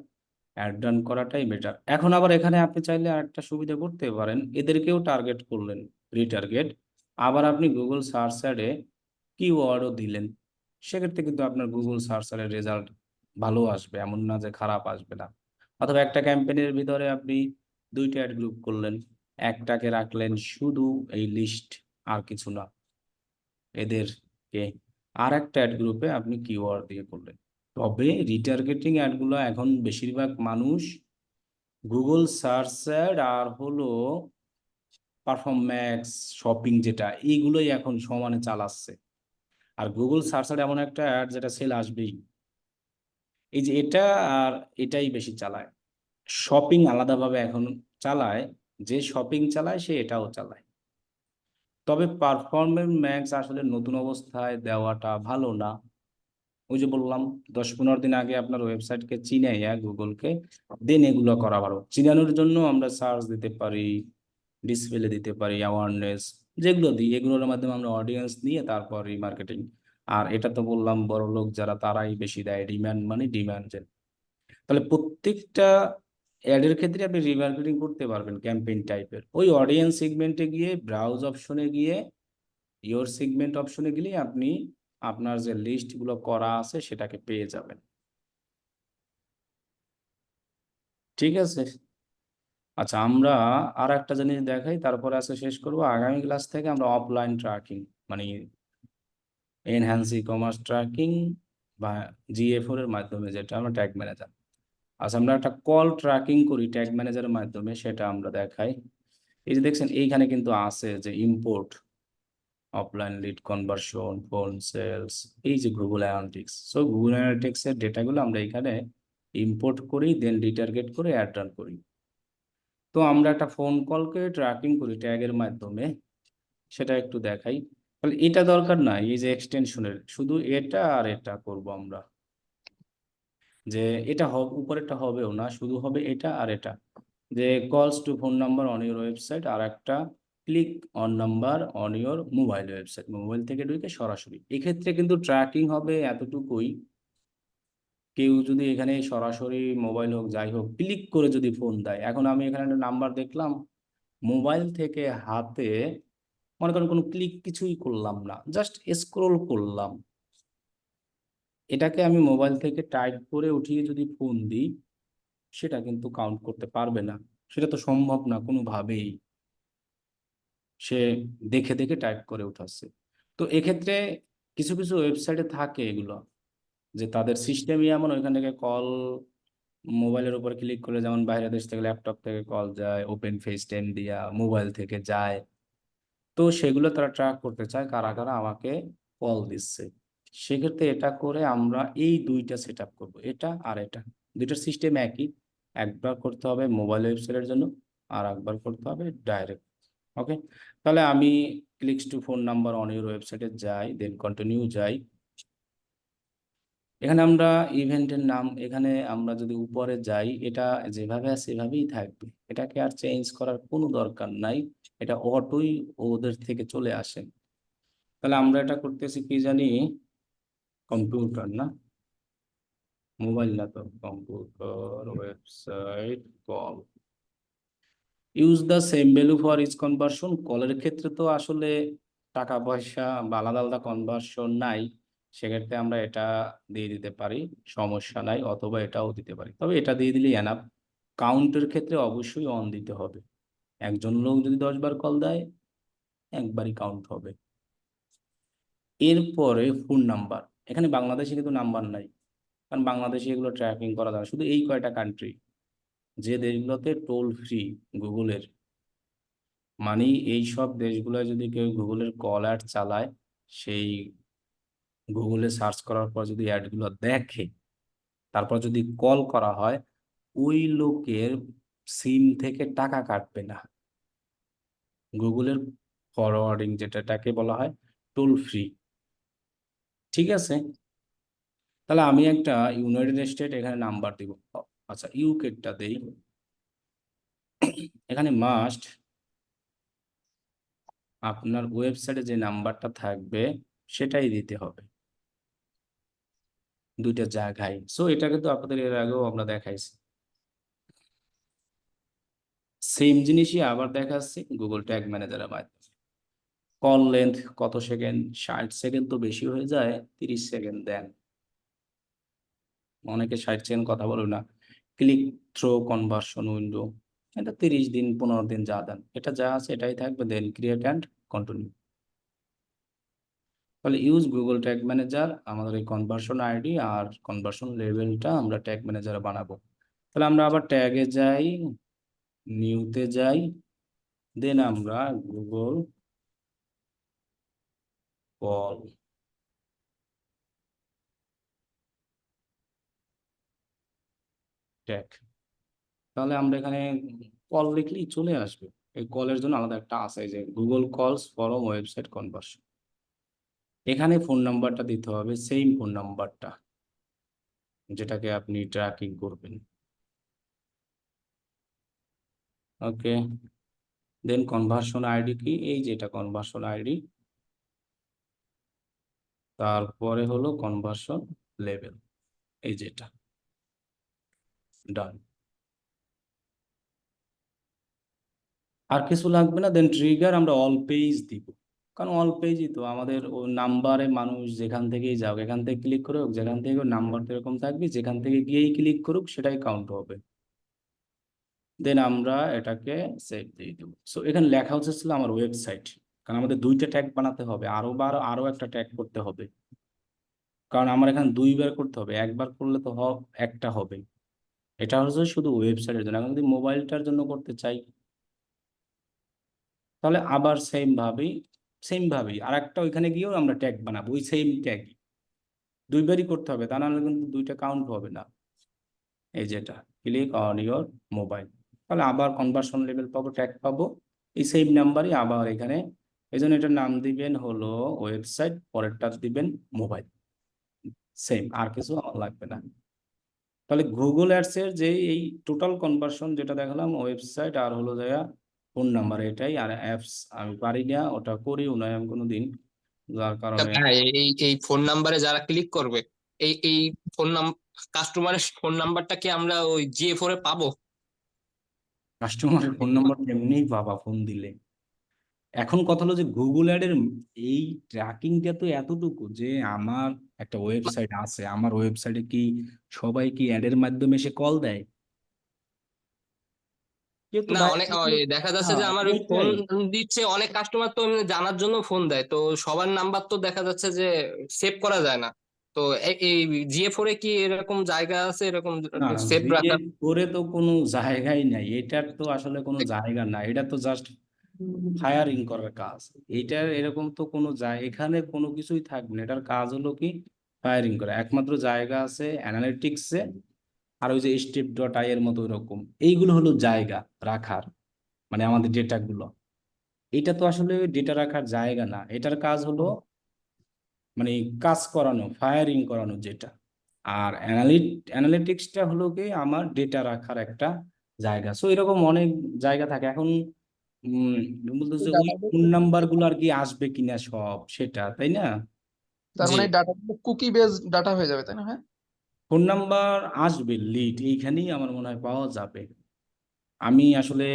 অ্যাড রান করাটাই বেটার। এখন আবার এখানে আপনি চাইলে আরেকটা সুবিধা করতে পারেন, এদেরকেও টার্গেট করলেন, রিটার্গেট। আবার আপনি গুগল সার্চ অ্যাডে কিওয়ার্ডও দিলেন, সেক্ষেত্রে কিন্তু আপনার গুগল সার্চ অ্যাডের রেজাল্ট ভালো আসবে, এমন না যে খারাপ আসবে না। অথবা একটা ক্যাম্পেইনের ভিতরে আপনি 2টা অ্যাড গ্রুপ করলেন, একটাকে রাখলেন শুধু এই লিস্ট আর কিছু না এদেরকে, আর একটা অ্যাড গ্রুপে আপনি কিওয়ার্ড দিয়ে করলেন। তবে রিটার্গেটিং অ্যাডগুলো এখন বেশিরভাগ মানুষ গুগল সার্চ অ্যাড আর হলো পারফর্ম ম্যাক্স, শপিং, যেটা এইগুলোই এখন সমানে চালাচ্ছে। আর গুগল সার্চ অ্যাড এমন একটা অ্যাড যেটা সেল আসবেই, এই যে এটা আর এটাই বেশি চালায়। শপিং আলাদাভাবে এখন চালায়, যে শপিং চালায় সে এটাও চালায়। তবে পারফরমেন্স ম্যাক্স আসলে নতুন অবস্থায় দেওয়াটা ভালো না। ওই যে বললাম 10-15 দিন আগে আপনার ওয়েবসাইটকে চিনাইয়া গুগলকে দেন এগুলো করা ভালো। চিনানোর জন্য আমরা সার্চ দিতে পারি, ডিসপ্লে দিতে পারি, অ্যাওয়ারনেস, যেগুলো দিই এগুলোর মাধ্যমে আমরা অডিয়েন্স নিয়ে তারপর রিমার্কেটিং। আর এটা তো বললাম বড় লোক যারা তারাই বেশি দেয়, ডিমান্ড মানে ডিমান্ড। তাহলে প্রত্যেকটা অ্যাডের ক্ষেত্রে আপনি রিমার্কেটিং করতে পারবেন ক্যাম্পেইন টাইপের। ওই অডিয়েন্স সেগমেন্টে গিয়ে ব্রাউজ অপশনে গিয়ে ইওর সেগমেন্ট অপশনে গেলে আপনি আপনার যে লিস্টগুলো করা আছে সেটাকে পেয়ে যাবেন। ঠিক আছে। আচ্ছা, আমরা আর একটা জিনিস দেখাই, তারপরে আছে শেষ করব। আগামী ক্লাস থেকে আমরা অফলাইন ট্র্যাকিং মানে এনহ্যান্স ই কমার্স ট্র্যাকিং বা GA4 এর মাধ্যমে, যেটা আমরা ট্যাগ ম্যানেজার। আচ্ছা, আমরা একটা কল ট্র্যাকিং করি ট্যাগ ম্যানেজারের মাধ্যমে, সেটা আমরা দেখাই। এই যে দেখছেন এইখানে কিন্তু আছে যে import, offline lead conversion, phone sales, এই যে Google Analytics. So Google Analytics এর ডেটাগুলো আমরা এখানে ইম্পোর্ট করি, দেন রিটার্গেট করে অ্যাড রান করি। তো আমরা একটা ফোন কলকে ট্র্যাকিং করি ট্যাগের মাধ্যমে, সেটা একটু দেখাই। তাহলে এটা দরকার নাই, এই যে এক্সটেনশনের শুধু এটা আর এটা করব আমরা, যে এটা হবে উপরেরটা হবেও না, শুধু হবে এটা আর এটা, যে calls to phone number on your website, আর একটা click on number on your mobile website, mobile থেকে ঢুকে সরাসরি। এক্ষেত্রে কিন্তু ট্র্যাকিং হবে এতটুকুই, কেউ যদি এখানে সরাসরি মোবাইল হোক যাই হোক ক্লিক করে যদি ফোন দেয়, এখন আমি এখানে একটা নাম্বার দেখলাম, মোবাইল থেকে হাতে মনে করেন কোনো ক্লিক কিছুই করলাম না, জাস্ট স্ক্রোল করলাম, এটাকে আমি মোবাইল থেকে টাইপ করে উঠিয়ে যদি ফোন দিই, সেটা কিন্তু কাউন্ট করতে পারবে না। সেটা তো সম্ভব না কোনোভাবেই, সে দেখে দেখে টাইপ করে উঠাচ্ছে। তো এক্ষেত্রে কিছু কিছু ওয়েবসাইটে থাকে এগুলো, যে তাদের সিস্টেমই এমন, ওইখান থেকে কল মোবাইলের উপর ক্লিক করলে যেমন বাইরের দেশ থেকে ল্যাপটপ থেকে কল যায়, ওপেন ফেস টাইম দিয়া মোবাইল থেকে যায়। তো সেগুলো তারা ট্র্যাক করতে চায় কারা কারা আমাকে কল দিচ্ছে। সেক্ষেত্রে এটা করে আমরা এই দুইটা সেট আপ করবো, এটা আর এটা। দুইটার সিস্টেম একই, একবার করতে হবে মোবাইল ওয়েবসাইটের জন্য, আর একবার করতে হবে ডাইরেক্ট। ওকে, তাহলে আমি clicks to phone number on your ওয়েবসাইটে যাই, দেন কন্টিনিউ যাই। এখানে আমরা ইভেন্টের নাম, এখানে আমরা যদি উপরে যাই, এটা যেভাবে আছে সেভাবেই থাকবে, এটাকে আর চেঞ্জ করার কোনো দরকার নাই, এটা অটোই ওদের থেকে চলে আসে। তাহলে আমরা এটা করতেছি কি জানি, কম্পিউটার না, মোবাইল না তো, computer website call, use the same value for each conversion. কলের ক্ষেত্রে তো আসলে টাকা পয়সা বা আলাদা আলাদা কনভার্সন নাই, সেক্ষেত্রে আমরা এটা দিয়ে দিতে পারি, সমস্যা নাই, অথবা এটাও দিতে পারি, তবে এটা দিয়ে দিলেই এনাফ। কাউন্টের ক্ষেত্রে অবশ্যই অন দিতে হবে, একজন লোক যদি 10 বার কল দেয় একবারই কাউন্ট হবে। এরপরে ফোন নাম্বার, এখানে বাংলাদেশে কিন্তু নাম্বার নাই, কারণ বাংলাদেশে এগুলো ট্র্যাকিং করা যায় না, শুধু এই কয়টা কান্ট্রি যে দেশগুলোতে টোল ফ্রি গুগলের, মানে এই সব দেশগুলো যদি কেউ গুগলের কল অ্যাড চালায়, সেই গুগলে সার্চ করার পর যদি অ্যাডগুলো দেখে, তারপর যদি কল করা হয়, ওই লোকের সিম থেকে টাকা কাটবে না। গুগলের ফরওয়ার্ডিং যেটাকে বলা হয় টোল ফ্রি, ঠিক আছে। তাহলে আমি একটা ইউনাইটেড স্টেট এখানে নাম্বার দিব, আচ্ছা ইউকেটা দেই, এখানে মাস্ট আপনার ওয়েবসাইটে যে নাম্বারটা থাকবে সেটাই দিতে হবে দুইটা জায়গায়। সো এটা কিন্তু আপনাদের এর আগেও আমরা দেখাইছি, সেম জিনিসই আবার দেখাচ্ছি গুগল ট্যাগ ম্যানেজারের মাধ্যমে। কল লেন্থ কত সেকেন্ড, 60 সেকেন্ড তো বেশি হয়ে যায়, 30 সেকেন্ড দেন, অনেকে 60 সেকেন্ড কথা বলবে না। ক্লিক থ্রো কনভার্সন উইন্ডো, এটা 30 দিন 15 দিন যা দেন, এটা যা আছে এটাই থাকবে, দেন ক্রিয়েট অ্যান্ড কন্টিনিউ। তাহলে ইউজ গুগল ট্যাগ ম্যানেজার, আমাদের এই কনভার্সন আইডি আর কনভার্সন লেভেলটা আমরা ট্যাগ ম্যানেজারে বানাবো। তাহলে আমরা আবার ট্যাগে যাই, নিউতে যাই, দেন আমরা গুগল কল ট্যাগ, তাহলে আমরা এখানে কল লিখলেই চলে আসবে। এই কলের জন্য আলাদা একটা আছে, যে গুগল কলস ফরম ওয়েবসাইট কনভার্সন, এখানে ফোন নাম্বারটা দিতে হবে, সেম ফোন নাম্বারটা যেটাকে আপনি ট্র্যাকিং করবেন। ওকে, দেন কনভার্সন আইডি কি, এই যেটা কনভার্সন আইডি, তারপরে হলো কনভার্সন লেভেল, এই যেটা, ডান। আর কিছু লাগবে না, দেন ট্রিগার আমরা অল পেজ দিব, কারণ অল পেজই তো আমাদের ও নাম্বারে, মানুষ যেখান থেকেই যাক, এখান থেকে ক্লিক করুক, যেখান থেকে নাম্বার তো এরকম থাকবে, যেখান থেকে গিয়েই ক্লিক করুক সেটাই কাউন্ট হবে। দেন আমরা এটাকে সেভ দিয়ে দেবো। সো এখানে লেখা হচ্ছে ছিল আমার ওয়েবসাইট, কারণ আমাদের দুইটা ট্যাগ বানাতে হবে, আরো একটা ট্যাগ করতে হবে, কারণ আমার এখানে 2 বার করতে হবে, একবার করলে তো একটা হবে। এটা হচ্ছে শুধু ওয়েবসাইটের জন্য, এখন যদি মোবাইলটার জন্য করতে চাই তাহলে আবার সেম ভাবেই আর একটা ওইখানে গিয়েও আমরা ট্যাগ বানাবো, ওই সেম ট্যাগ 2 বারই করতে হবে, তা নাহলে কিন্তু দুইটা কাউন্ট হবে না। এই যেটা ক্লিক অন ইওর মোবাইল, তাহলে আবার কনভার্সন লেভেল পাবো, ট্যাগ পাবো, এই সেম নাম্বারই আবার এখানে। এই জন্য এটার নাম দিবেন হলো ওয়েবসাইট, পরেরটা দিবেন মোবাইল, সেম, আর কিছু আমার লাগবে না। তাহলে গুগল অ্যাডস এর যে এই টোটাল কনভার্সন যেটা দেখালাম, ওয়েবসাইট আর হলো যায়া ফোন নাম্বার, এটাই। আর অ্যাপস আমি পারি না, ওটা করিও না আমি কোনোদিন, যার কারণে হ্যাঁ, এই এই ফোন নাম্বারে যারা ক্লিক করবে, এই ফোন নাম্বার, কাস্টমারের ফোন নাম্বারটা কি আমরা ওই GA4 এ পাবো? কাস্টমারের ফোন নাম্বার এমনিই পাবা ফোন দিলে। এখন কথা হলো যে গুগল অ্যাড এর এই ট্র্যাকিংটা তো এতটুকু যে আমার একটা ওয়েবসাইট আছে, আমার ওয়েবসাইটে কি সবাই কি অ্যাডের মাধ্যমে এসে কল দেয়? কেউ তো না, বাইরে অনেক থেকে, ওই দেখা যাচ্ছে হ্যাঁ যে আমার ওই ফোন ওইটাই। দিচ্ছে, অনেক কাস্টমার তো এমনি জানার জন্য ফোন দেয়, তো সবার নাম্বার তো দেখা যাচ্ছে যে সেভ করা যায় না। তো এই GA4 এ কি এরকম জায়গা আছে এরকম না, সেভ রাখার? করে তো কোনো জায়গাই নাই, এটার তো আসলে কোনো জায়গা নাই, এটা তো জাস্ট ফায়ারিং করার কাজ। এটার এরকম তো কোনো এখানে কোনো কিছুই থাকবে না, এটার কাজ হলো কি ফায়ারিং করা। একমাত্র জায়গা আছে অ্যানালিটিক্সে, আর ওই যে step.ai এর মতো এরকম, এইগুলো হলো জায়গা রাখার, মানে আমাদের ডেটাগুলো। এটা তো আসলে ডেটা রাখার জায়গা না, এটার কাজ হলো মানে কাজ করানো, ফায়ারিং করানো যেটা। আর অ্যানালিটিক্সটা হলো কি আমার ডেটা রাখার একটা জায়গা। সো এরকম অনেক জায়গা থাকে এখন। বলতেছে ওই ফোন নাম্বার গুলো আর কি আসবে কিনা সব সেটা, তাই না? তার জি। মানে ডাটাগুলো কুকি বেস ডাটা হয়ে যাবে, তাই না? হ্যাঁ। ফোন নাম্বার আসবে, লিড এইখানেই আমার মনে হয় পাওয়া যাবে। আমি আসলে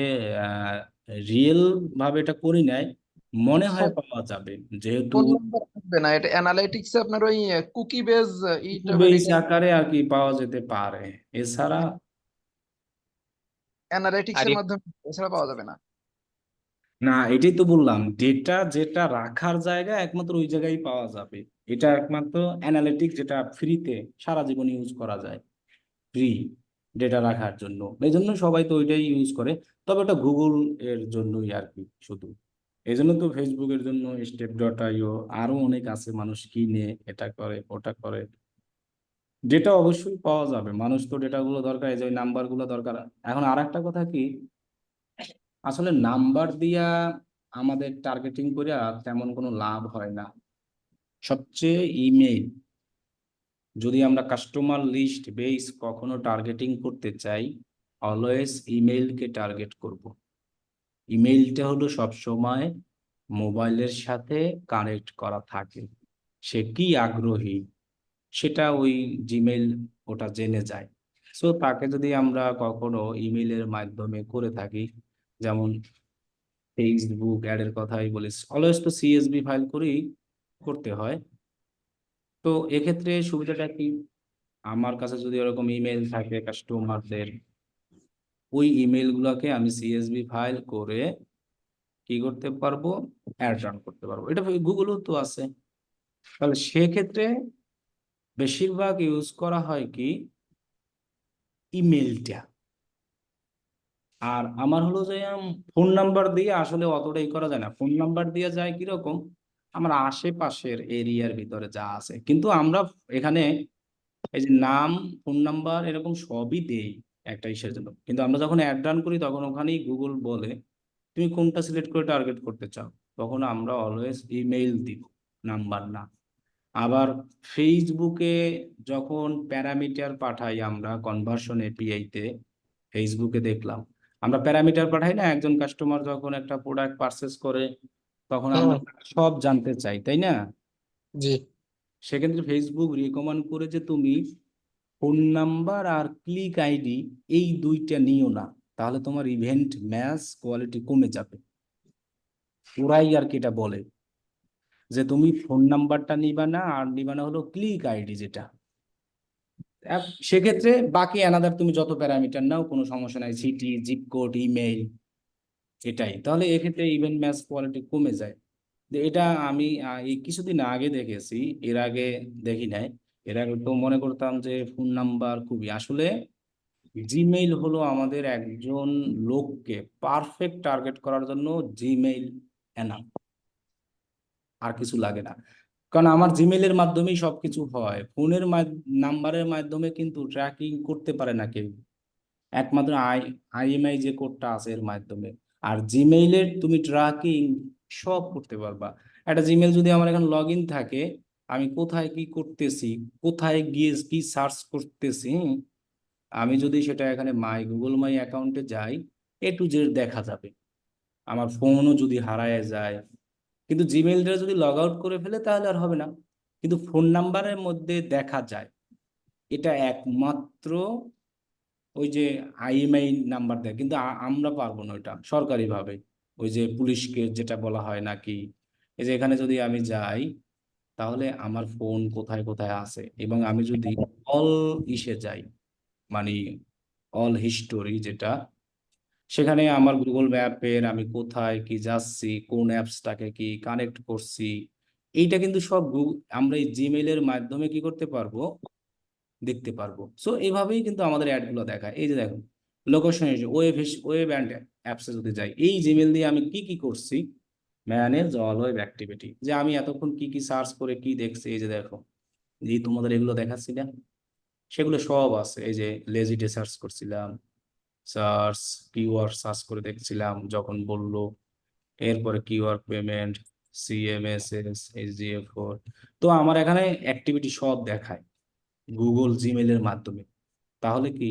রিয়েল ভাবে এটা করি নাই, মনে হয় পাওয়া যাবে, যেহেতু ফোন নাম্বার আসবে না, এটা অ্যানালাইটিক্স আপনার ওই কুকি বেস এই টাইপের বেস আকারে আর কি পাওয়া যেতে পারে। এছাড়া অ্যানালাইটিক্স আর এর মাধ্যমে, এছাড়া পাওয়া যাবে না। না, এটাই তো বললাম, ডেটা যেটা রাখার জায়গা একমাত্র ওই জায়গায় পাওয়া যাবে। এটা একমাত্র অ্যানালিটিক্স যেটা ফ্রিতে সারা জীবন ইউজ করা যায়, ফ্রি ডেটা রাখার জন্য, এই জন্য সবাই তো ওইটাই ইউজ করে। তবে ওটা গুগল এর জন্যই আর কি শুধু। এই জন্য তো ফেসবুকের জন্য step.io, আরো অনেক আছে, মানুষ কিনে এটা করে ওটা করে। ডেটা অবশ্যই পাওয়া যাবে, মানুষ তো ডেটাগুলো দরকার, এই যে নাম্বার গুলো দরকার। এখন আর একটা কথা কি, আসলে নাম্বার দিয়া আমাদের টার্গেটিং করে তেমন কোনো লাভ হয় না। সবচেয়ে ইমেইল, যদি আমরা কাস্টমার লিস্ট বেস কখনো টার্গেটিং করতে চাই, অলওয়েজ ইমেইলকে টার্গেট করব। ইমেইলটা হলো সবসময় মোবাইলের সাথে কানেক্ট করা থাকে, সে কি আগ্রহী সেটা ওই জিমেইল ওটা জেনে যায়। সো তাকে যদি আমরা কখনো ইমেইলের মাধ্যমে করে থাকি, যেমন ফেসবুক অ্যাডের কথাই বলি, অলওয়েজ তো সিএসভি ফাইল করেই করতে হয়। তো এক্ষেত্রে সুবিধাটা কি, আমার কাছে যদি এরকম ইমেল থাকে কাস্টমারদের, ওই ইমেল গুলাকে আমি সিএসভি ফাইল করে কি করতে পারবো, অ্যাড রান করতে পারবো। এটা গুগলও তো আছে। তাহলে সেক্ষেত্রে বেশিরভাগ ইউজ করা হয় কি ইমেলটা। আর আমার হলো যে ফোন নাম্বার দিয়ে আসলে অতটাই করা যায় না, ফোন নাম্বার দিয়ে যায় কিরকম আমার আশেপাশের এরিয়ার ভিতরে যা আছে, কিন্তু আমরা এখানে এই যে নাম, ফোন নাম্বার এরকম সবই দেই একটা ইসের জন্য, কিন্তু আমরা যখন অ্যাড রান করি তখন ওখানেই গুগল বলে তুমি কোনটা সিলেক্ট করে টার্গেট করতে চাও, তখন আমরা অলওয়েজ ইমেইল দিব, নাম্বার না। আবার ফেসবুকে যখন প্যারামিটার পাঠাই আমরা কনভার্সন এপিআই তে, ফেসবুকে দেখলাম আমরা প্যারামিটার পাঠাই না, একজন কাস্টমার যখন একটা প্রোডাক্ট পারচেস করে তখন আমরা হুম। সব জানতে চাই, তাই না? জি। সেক্ষেত্রে ফেসবুক রিকমেন্ড করে যে তুমি ফোন নাম্বার আর ক্লিক আইডি এই দুইটা নিও না, তাহলে তোমার ইভেন্ট ম্যাচ কোয়ালিটি কমে যাবে। ওরাই আর কি এটা বলে যে তুমি ফোন নাম্বারটা নিবা না, আর নিবা না হলো ক্লিক আইডি যেটা। সেক্ষেত্রে বাকি অ্যানাদার তুমি যত প্যারামিটার নাও কোনো সমস্যা নাই, সিটি, জিপ কোড, ইমেইল, এটাই। তাহলে এক্ষেত্রে ইভেন্ট ম্যাচ কোয়ালিটি কমে যায়। এটা আমি এই কিছুদিন আগে দেখেছি, এর আগে দেখি নাই। এর আগে তো মনে করতাম যে ফোন নাম্বার খুবই, আসলে জিমেইল হলো আমাদের একজন লোককে পারফেক্ট টার্গেট করার জন্য জিমেইল এনাফ, আর কিছু লাগে না। কারণ আমার জিমেইলের মাধ্যমেই সবকিছু হয়, ফোনের নাম্বারের মাধ্যমে কিন্তু ট্র্যাকিং করতে পারে না কেউ, একমাত্র আইএমআই যে কোডটা আছে এর মাধ্যমে। আর জিমেইলের তুমি ট্র্যাকিং সব করতে পারবা। একটা জিমেইল যদি আমার এখানে লগ ইন থাকে, আমি কোথায় কি করতেছি, কোথায় গিয়ে কি সার্চ করতেছি, আমি যদি সেটা এখানে গুগল মাই অ্যাকাউন্টে যাই, A to Z দেখা যাবে। আমার ফোনও যদি হারায় যায়, কিন্তু জিমেইলটা যদি লগ আউট করে ফেলে তাহলে আর হবে না, কিন্তু ফোন নাম্বারের মধ্যে দেখা যায়। এটা একমাত্র ওই যে আইএমআই নাম্বার দেয়, কিন্তু আমরা পারবো না ওইটা সরকারিভাবে, ওই যে পুলিশকে যেটা বলা হয় নাকি। এই যে এখানে যদি আমি যাই, তাহলে আমার ফোন কোথায় কোথায় আছে, এবং আমি যদি অল ইসে যাই, মানে অল হিস্টোরি যেটা, সেখানে আমার গুগল ম্যাপের আমি কোথায় কি যাচ্ছি, কোন অ্যাপসটাকে কি কানেক্ট করছি, এইটা কিন্তু সব আমরা এই জিমেইলের মাধ্যমে কি করতে পারবো, দেখতে পারবো। সো এইভাবেই কিন্তু আমাদের অ্যাডগুলো দেখায়। এই যে দেখুন, লোকেশন ওয়েব অ্যান্ড অ্যাপসে যদি যাই, এই জিমেল দিয়ে আমি কি কি করছি, ম্যানেজ অল ওয়েব অ্যাক্টিভিটি, যে আমি এতক্ষণ কি কি সার্চ করে কি দেখছি, এই যে দেখো, এই তোমাদের এগুলো দেখাচ্ছি না, সেগুলো সব আছে। এই যে লেজিটে সার্চ করছিলাম, সার্চ কিওয়ার্ড সার্চ করে দেখছিলাম যখন বললো, এরপরে কিওয়ার্ড পেমেন্ট, সিএমএসএস, এইচডিএফ4। তো আমার এখানে অ্যাক্টিভিটি সব দেখায় গুগল জিমেলের মাধ্যমে। তাহলে কি,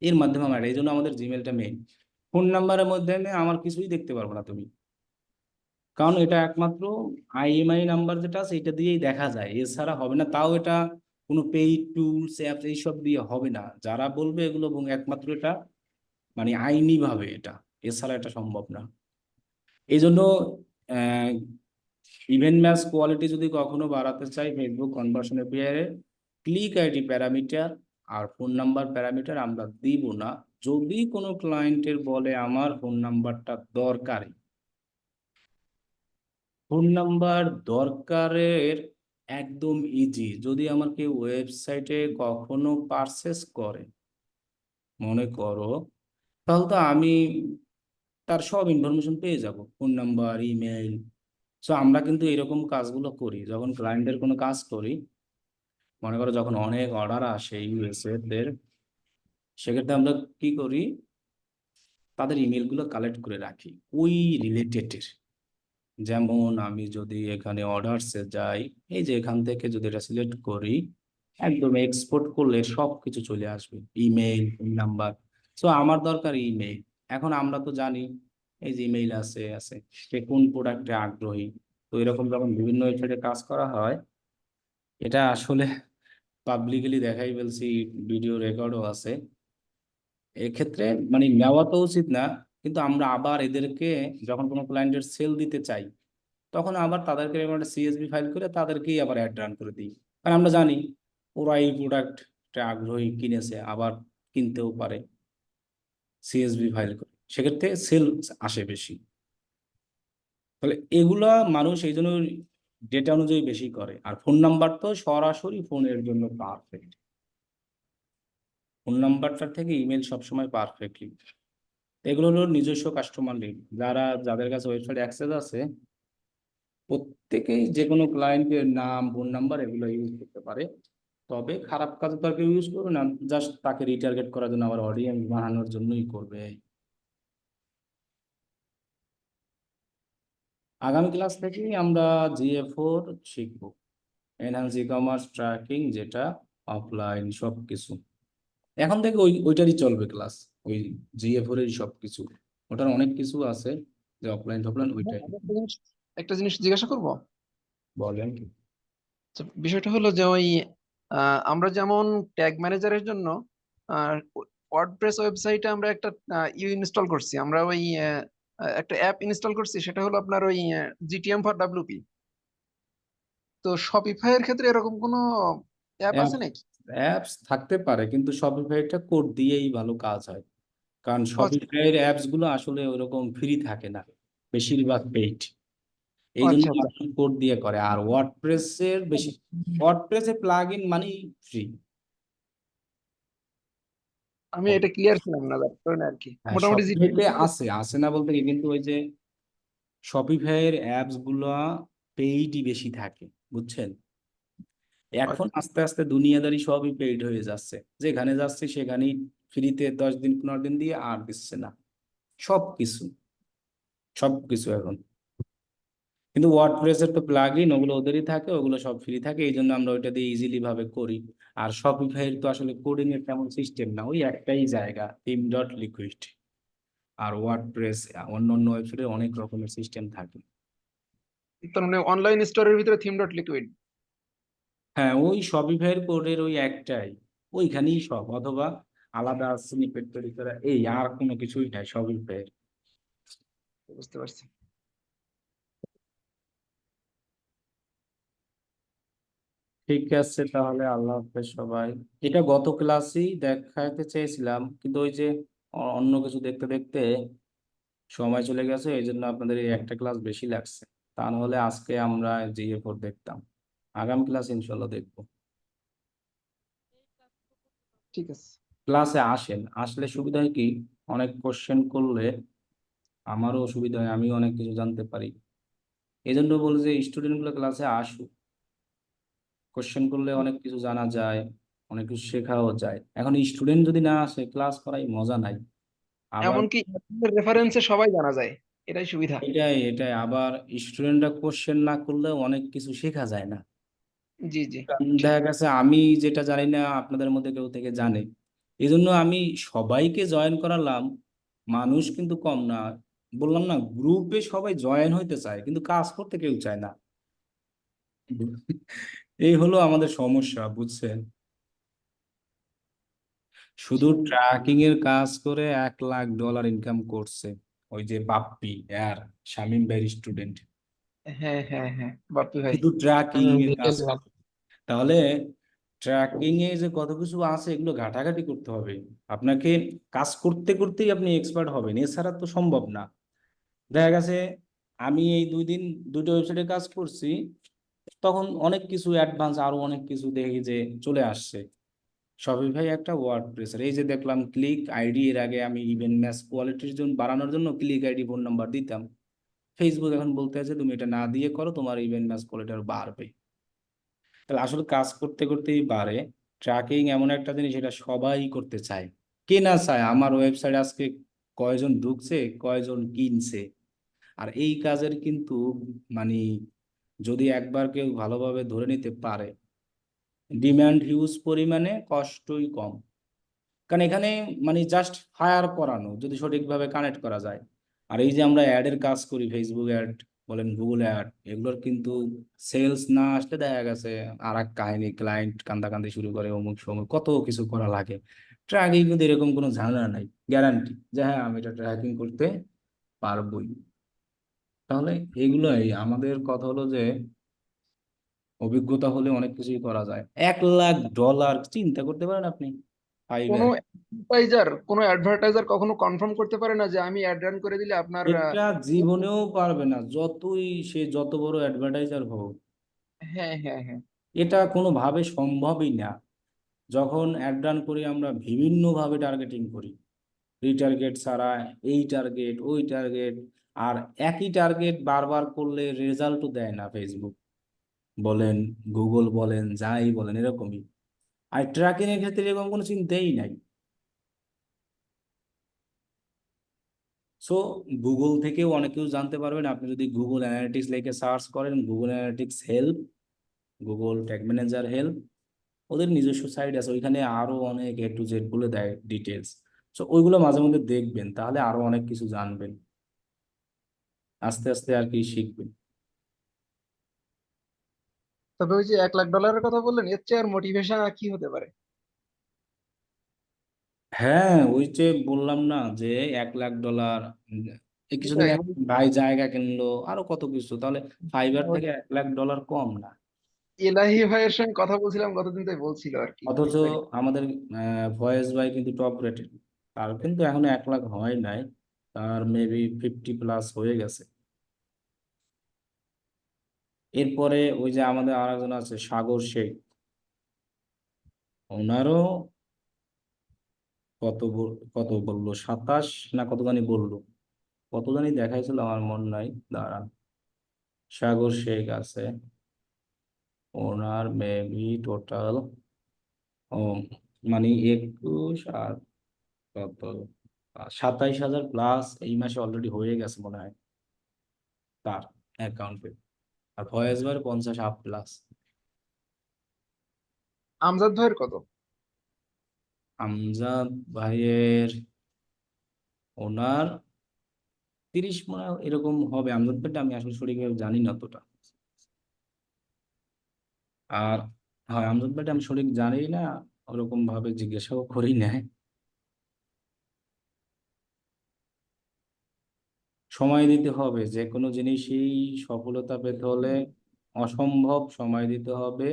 এর মাধ্যমে আমার, এই জন্য আমাদের জিমেলটা মেইন। ফোন নাম্বারের মধ্যে আমার কিছুই দেখতে পারবো না তুমি, কারণ এটা একমাত্র আইএমআই নাম্বার যেটা আছে এটা দিয়েই দেখা যায়, এছাড়া হবে না। তাও এটা কোনো পেইড টুলস অ্যাপস এইসব দিয়ে হবে না, যারা বলবে এগুলো, এবং একমাত্র এটা মানে আইনি ভাবে এটা, এছাড়া এটা সম্ভব না। এই জন্য ইভেন্ট ম্যাচ কোয়ালিটি যদি কখনো বাড়াতে চাই, ফেসবুক কনভার্সন এপিআই এর ক্লিক আইডি প্যারামিটার আর ফোন নাম্বার প্যারামিটার আমরা দিব না। যদি কোনো ক্লায়েন্টের বলে আমার ফোন নাম্বারটা দরকারি, ফোন নাম্বার দরকারের একদম ইজি, যদি আমার কেউ ওয়েবসাইটে কখনো পারচেস করে মনে করো, তাহলে তো আমি তার সব ইনফরমেশন পেয়ে যাব, ফোন নাম্বার, ইমেইল। সো আমরা কিন্তু এরকম কাজগুলো করি যখন ক্লায়েন্টের কোনো কাজ করি। মনে করো যখন অনেক অর্ডার আসে ইউএসএ দের, সেক্ষেত্রে আমরা কি করি, তাদের ইমেলগুলো কালেক্ট করে রাখি ওই রিলেটেডের। যেমন আমি যদি এখানে অর্ডারসে যাই, এই যে এখান থেকে যদি এটা সিলেক্ট করি, একদম এক্সপোর্ট করলে সব কিছু চলে আসবে, ইমেইল, ফোন নাম্বার। সো আমার দরকার ইমেইল। এখন আমরা তো জানি এই যে ইমেইল আছে সে কোন প্রোডাক্টে আগ্রহী। তো এরকম যখন বিভিন্ন ওয়েবসাইটে কাজ করা হয়, এটা আসলে পাবলিকলি দেখাই ফেলছি, ভিডিও রেকর্ডও আছে। এক্ষেত্রে মানে নেওয়া তো উচিত না, কিন্তু আমরা আবার এদেরকে যখন কোনো ক্লায়েন্টের সেল দিতে চাই, তখন আবার তাদেরকে একটা সিএসভি ফাইল করে তাদেরকেই আবার অ্যাড রান করে দিই। কারণ আমরা জানি ওরা এই প্রোডাক্টটা আগ্রহী, কিনেছে, আবার কিনতেও পারে, সিএসভি ফাইল করে, সেক্ষেত্রে সেল আসে বেশি। তাহলে এগুলা মানুষ এই জন্য ডেটা অনুযায়ী বেশি করে। আর ফোন নাম্বার তো সরাসরি ফোনের জন্য পারফেক্ট, ফোন নাম্বারটা থেকে ইমেল সবসময় পারফেক্টলি। এগুলো হলো নিজস্ব কাস্টমার লিড, যাদের কাছে ওয়েবসাইট অ্যাক্সেস আছে, প্রত্যেকেই যে কোনো ক্লায়েন্টের নাম, ফোন নাম্বার এগুলো ইউজ করতে পারে। তবে খারাপ কাজে তো আর কেউ ইউজ করবে না, জাস্ট তাকে রিটার্গেট করার জন্য, আবার অডিয়েন্স বানানোর জন্যই করবে। আগামী ক্লাস থেকেই আমরা জিএ4 শিখবো, এনহান্স ই কমার্স ট্র্যাকিং, যেটা অফলাইন সবকিছু। এখন থেকে ওইটারই চলবে ক্লাস, ওই জিএ4 এর সবকিছু। ওটার অনেক কিছু আছে যে অফলাইন টফলাইন, ওইটাই। একটা জিনিস জিজ্ঞাসা করব। বলেন। তো বিষয়টা হলো যে ওই আমরা যেমন ট্যাগ ম্যানেজারের জন্য ওয়ার্ডপ্রেস ওয়েবসাইটে আমরা একটা ইনস্টল করছি, আমরা ওই একটা অ্যাপ ইনস্টল করছি, সেটা হলো আপনার ওই জিটিএম ফর ডাব্লিউপি। তো শপিফাই এর ক্ষেত্রে এরকম কোনো অ্যাপ আছে নাকি? অ্যাপস থাকতে পারে, কিন্তু শপিফাইটা কোড দিয়েই ভালো কাজ হয়। কারণ ও আচ্ছা, শপিফাইয়ের অ্যাপস গুলো আসলে ওরকম ফ্রি থাকে না, বেশিরভাগ পেইড। ও এই জন্য আচ্ছা, আচ্ছা। মানুষ কোড দিয়ে করে। আর ওয়ার্ডপ্রেসের বেশি, ওয়ার্ডপ্রেসের প্লাগ ইন মানেই ফ্রি। আমি এটা ক্লিয়ার ছিলাম না, যার কারণে আর কি হ্যাঁ, মোটামুটি শপিফাইতে আছে না বলতে কি, কিন্তু ওই যে শপিফাইয়ের অ্যাপস গুলা পেইডই বেশি থাকে, বুঝছেন। এখন আস্তে আস্তে দুনিয়াদারি সবই পেইড হয়ে যাচ্ছে, যেখানে যাচ্ছে সেখানেই ফ্রিতে 10 দিন 15 দিন দিয়ে আর দিচ্ছে না, সবকিছু সবকিছু এখন। কিন্তু ওয়ার্ডপ্রেসের তো প্লাগইন ওগুলো ওদেরই থাকে, ওগুলো সব ফ্রি থাকে, এই জন্য আমরা ওইটা দিয়ে ইজিলি ভাবে করি। আর শপিফাইয়ের তো আসলে কোডিং এর তেমন সিস্টেম না, ওই একটাই জায়গা, থিম.লিকুইড। আর ওয়ার্ডপ্রেস অন্য অন্য ওয়েবসাইটে অনেক রকমের সিস্টেম থাকে। তার মানে অনলাইন স্টোরের ভিতরে থিম ডট লিকুইড। হ্যাঁ, ওই শপিফাইয়ের কোডের ওই একটাই, ওইখানেই সব, অথবা আলাদা স্নিপেট তৈরি করা, এই আর কোনো কিছুই নাই শপিফাইয়ের। বুঝতে পারছি। ঠিক আছে, তাহলে আল্লাহ হাফেজ সবাই। এটা গত ক্লাসেই দেখাতে চেয়েছিলাম, কিন্তু ওই যে অন্য কিছু দেখতে দেখতে সময় চলে গেছে, এই জন্য আপনাদের এই একটা ক্লাস বেশি লাগছে। তা নাহলে আজকে আমরা GA4 দেখতাম, আগামী ক্লাস ইনশাল্লাহ দেখবো। ঠিক আছে। ক্লাসে আসেন, আসলে সুবিধা হয় কি, অনেক কোশ্চেন করলে আমারও সুবিধা হয়, আমিও অনেক কিছু জানতে পারি। এই জন্য বলি যে স্টুডেন্টগুলো ক্লাসে আসুক, কোশ্চেন করলে অনেক কিছু জানা যায়, অনেক কিছু শেখাও যায়। এখন স্টুডেন্ট যদি না আসে, ক্লাস করাই মজা নাই। আবার এমনকি রেফারেন্সে সবাই জানা যায়, এটাই সুবিধা। এটাই এটাই আবার স্টুডেন্টরা কোশ্চেন না করলেও অনেক কিছু শেখা যায় না। জি জি, কারণ ঠিক। দেখা গেছে আমি যেটা জানি না আপনাদের মধ্যে কেউ থেকে জানে, এই জন্য আমি সবাইকে জয়েন করালাম। মানুষ কিন্তু কম না, বললাম না, গ্রুপে সবাই জয়েন হইতে চায় কিন্তু কাজ করতে কেউ চায় না। এই হলো আমাদের সমস্যা, বুঝছেন। শুধু ট্র্যাকিং এর কাজ করে $1 লাখ ইনকাম করছে ওই যে বাপ্পি আর শামীম ভাইয়ের স্টুডেন্ট, হ্যাঁ হ্যাঁ হ্যাঁ, বাপ্পি ভাই। শুধু ট্র্যাকিং এর কাজ। বুঝলাম। তাহলে ট্র্যাকিং এ যে কত কিছু আছে এগুলো ঘাটাঘাটি করতে হবে আপনাকে, কাজ করতে করতেই আপনি এক্সপার্ট হবেন, এছাড়া তো সম্ভব না। দেখা গেছে আমি এই 2 দিন দুটো ওয়েবসাইটে কাজ করছি, তখন অনেক কিছু অ্যাডভান্স, আরো অনেক কিছু দেখি যে চলে আসছে। শপিফাই একটা ওয়ার্ডপ্রেসের, এই যে দেখলাম ক্লিক আইডি, এর আগে আমি ইভেন্ট ম্যাচ কোয়ালিটির জন্য বাড়ানোর জন্য ক্লিক আইডি ফোন নাম্বার দিতাম। ফেসবুক এখন বলতে আছে তুমি এটা না দিয়ে করো, তোমার ইভেন্ট ম্যাচ কোয়ালিটি আরো বাড়বে। তাহলে আসলে কাজ করতে করতেই বাড়ে। ট্র্যাকিং এমন একটা জিনিস, এটা সবাই করতে চায়। কে না চায়? আমার ওয়েবসাইট আজকে কয়জন ঢুকছে, কয়জন কিনছে। আর এই কাজের কিন্তু মানে যদি একবার কেউ ভালোভাবে ধরে নিতে পারে, ডিমান্ড হিউজ পরিমাণে, কষ্টই কম। কারণ এখানে মানে জাস্ট ফায়ার করানো যদি সঠিকভাবে কানেক্ট করা যায়। আর এই যে আমরা অ্যাডের কাজ করি, ফেসবুক অ্যাড বলেন, গুগল অ্যাড, এগুলোর কিন্তু সেলস না আসলে দেখা গেছে আর এক কাহিনী, ক্লায়েন্ট কান্দাকান্দি শুরু করে, অমুক সমুক কত কিছু করা লাগে। ট্র্যাকিং কিন্তু এরকম কোনো ঝামেলা নাই, গ্যারান্টি যে হ্যাঁ আমি এটা ট্র্যাকিং করতে পারবোই। তাহলে এগুলোই আমাদের কথা হলো যে অভিজ্ঞতা হলে অনেক কিছুই করা যায়। $1 লাখ চিন্তা করতে পারেন আপনি, কোনো ফাইবার। অ্যাডভার্টাইজার কখনো কনফার্ম করতে পারে না যে আমি অ্যাড রান করে দিলে আপনার এটা জীবনেও পারবে না, যতই সে যত বড় অ্যাডভার্টাইজার হোক। হ্যাঁ হ্যাঁ হ্যাঁ। এটা কোনোভাবে সম্ভবই না। যখন অ্যাড রান করি আমরা বিভিন্নভাবে টার্গেটিং করি, রিটার্গেট ছাড়া, এই টার্গেট ওই টার্গেট, আর একই টার্গেট বারবার করলে রেজাল্টও দেয় না ফেসবুক বলেন, গুগল বলেন, যাই বলেন, এরকমই। আর ট্র্যাকিং এর ক্ষেত্রে এরকম কোনো চিন্তাই নাই। সো গুগল থেকেও অনেক কিছু জানতে পারবেন আপনি যদি গুগল অ্যানালিটিক্স লিখে সার্চ করেন, Google analytics help, Google tag manager help, ওদের নিজস্ব সাইট আছে, ওইখানে আরো অনেক A to Z বলে দেয় ডিটেলস। সো ওইগুলো মাঝে মধ্যে দেখবেন, তাহলে আরো অনেক কিছু জানবেন, আস্তে আস্তে আর কি শিখবেন। তবে ওই যে $1 লাখ কথা বললেন, এর চেয়ে আর মোটিভেশন আর কি হতে পারে? হ্যাঁ, ওই যে বললাম না যে $1 লাখ, এই কিছুদিন এটাই এক ভাই জায়গা কিনলো, আরো কত কিছু, তাহলে ফাইবার ওই থেকে $1 লাখ কম না। এলাহি ভাইয়ের সঙ্গে কথা বলছিলাম গতদিন, তাই বলছিল আর কি অথচ একটু আগে। আমাদের ভয়েস ভাই কিন্তু টপ রেটেড, তার কিন্তু এখনো 1 লাখ হয় নাই, তার মেবি 50+ হয়ে গেছে। এরপরে ওই যে আমাদের আরেকজন আছে সাগর শেখ, ওনারও কত বললো, 27 না কত জানি বললো, কত জানি দেখাইছিল আমার মন নাই, দাঁড়ান। সাগর শেখ আছে, ওনার মেবি টোটাল ও মানে 21 আর কত, 27,000+ এই মাসে অলরেডি হয়ে গেছে মনে হয় তার অ্যাকাউন্টে। আর ভয়েস ভাইয়ের 50 আপ প্লাস। আমজাদ ভাইয়ের কত? আমজাদ ভাইয়ের, ওনার 30 মনে হয় এরকম হবে। আমজাদ ভাইটা আমি আসলে সঠিকভাবে জানি না অতটা। আর হয় আমজাদ ভাইটা আমি সঠিক জানি না, ওরকম ভাবে জিজ্ঞাসাও করি না। সময় দিতে হবে, যে কোনো জিনিসই সফলতা পেতে হলে অসম্ভব সময় দিতে হবে,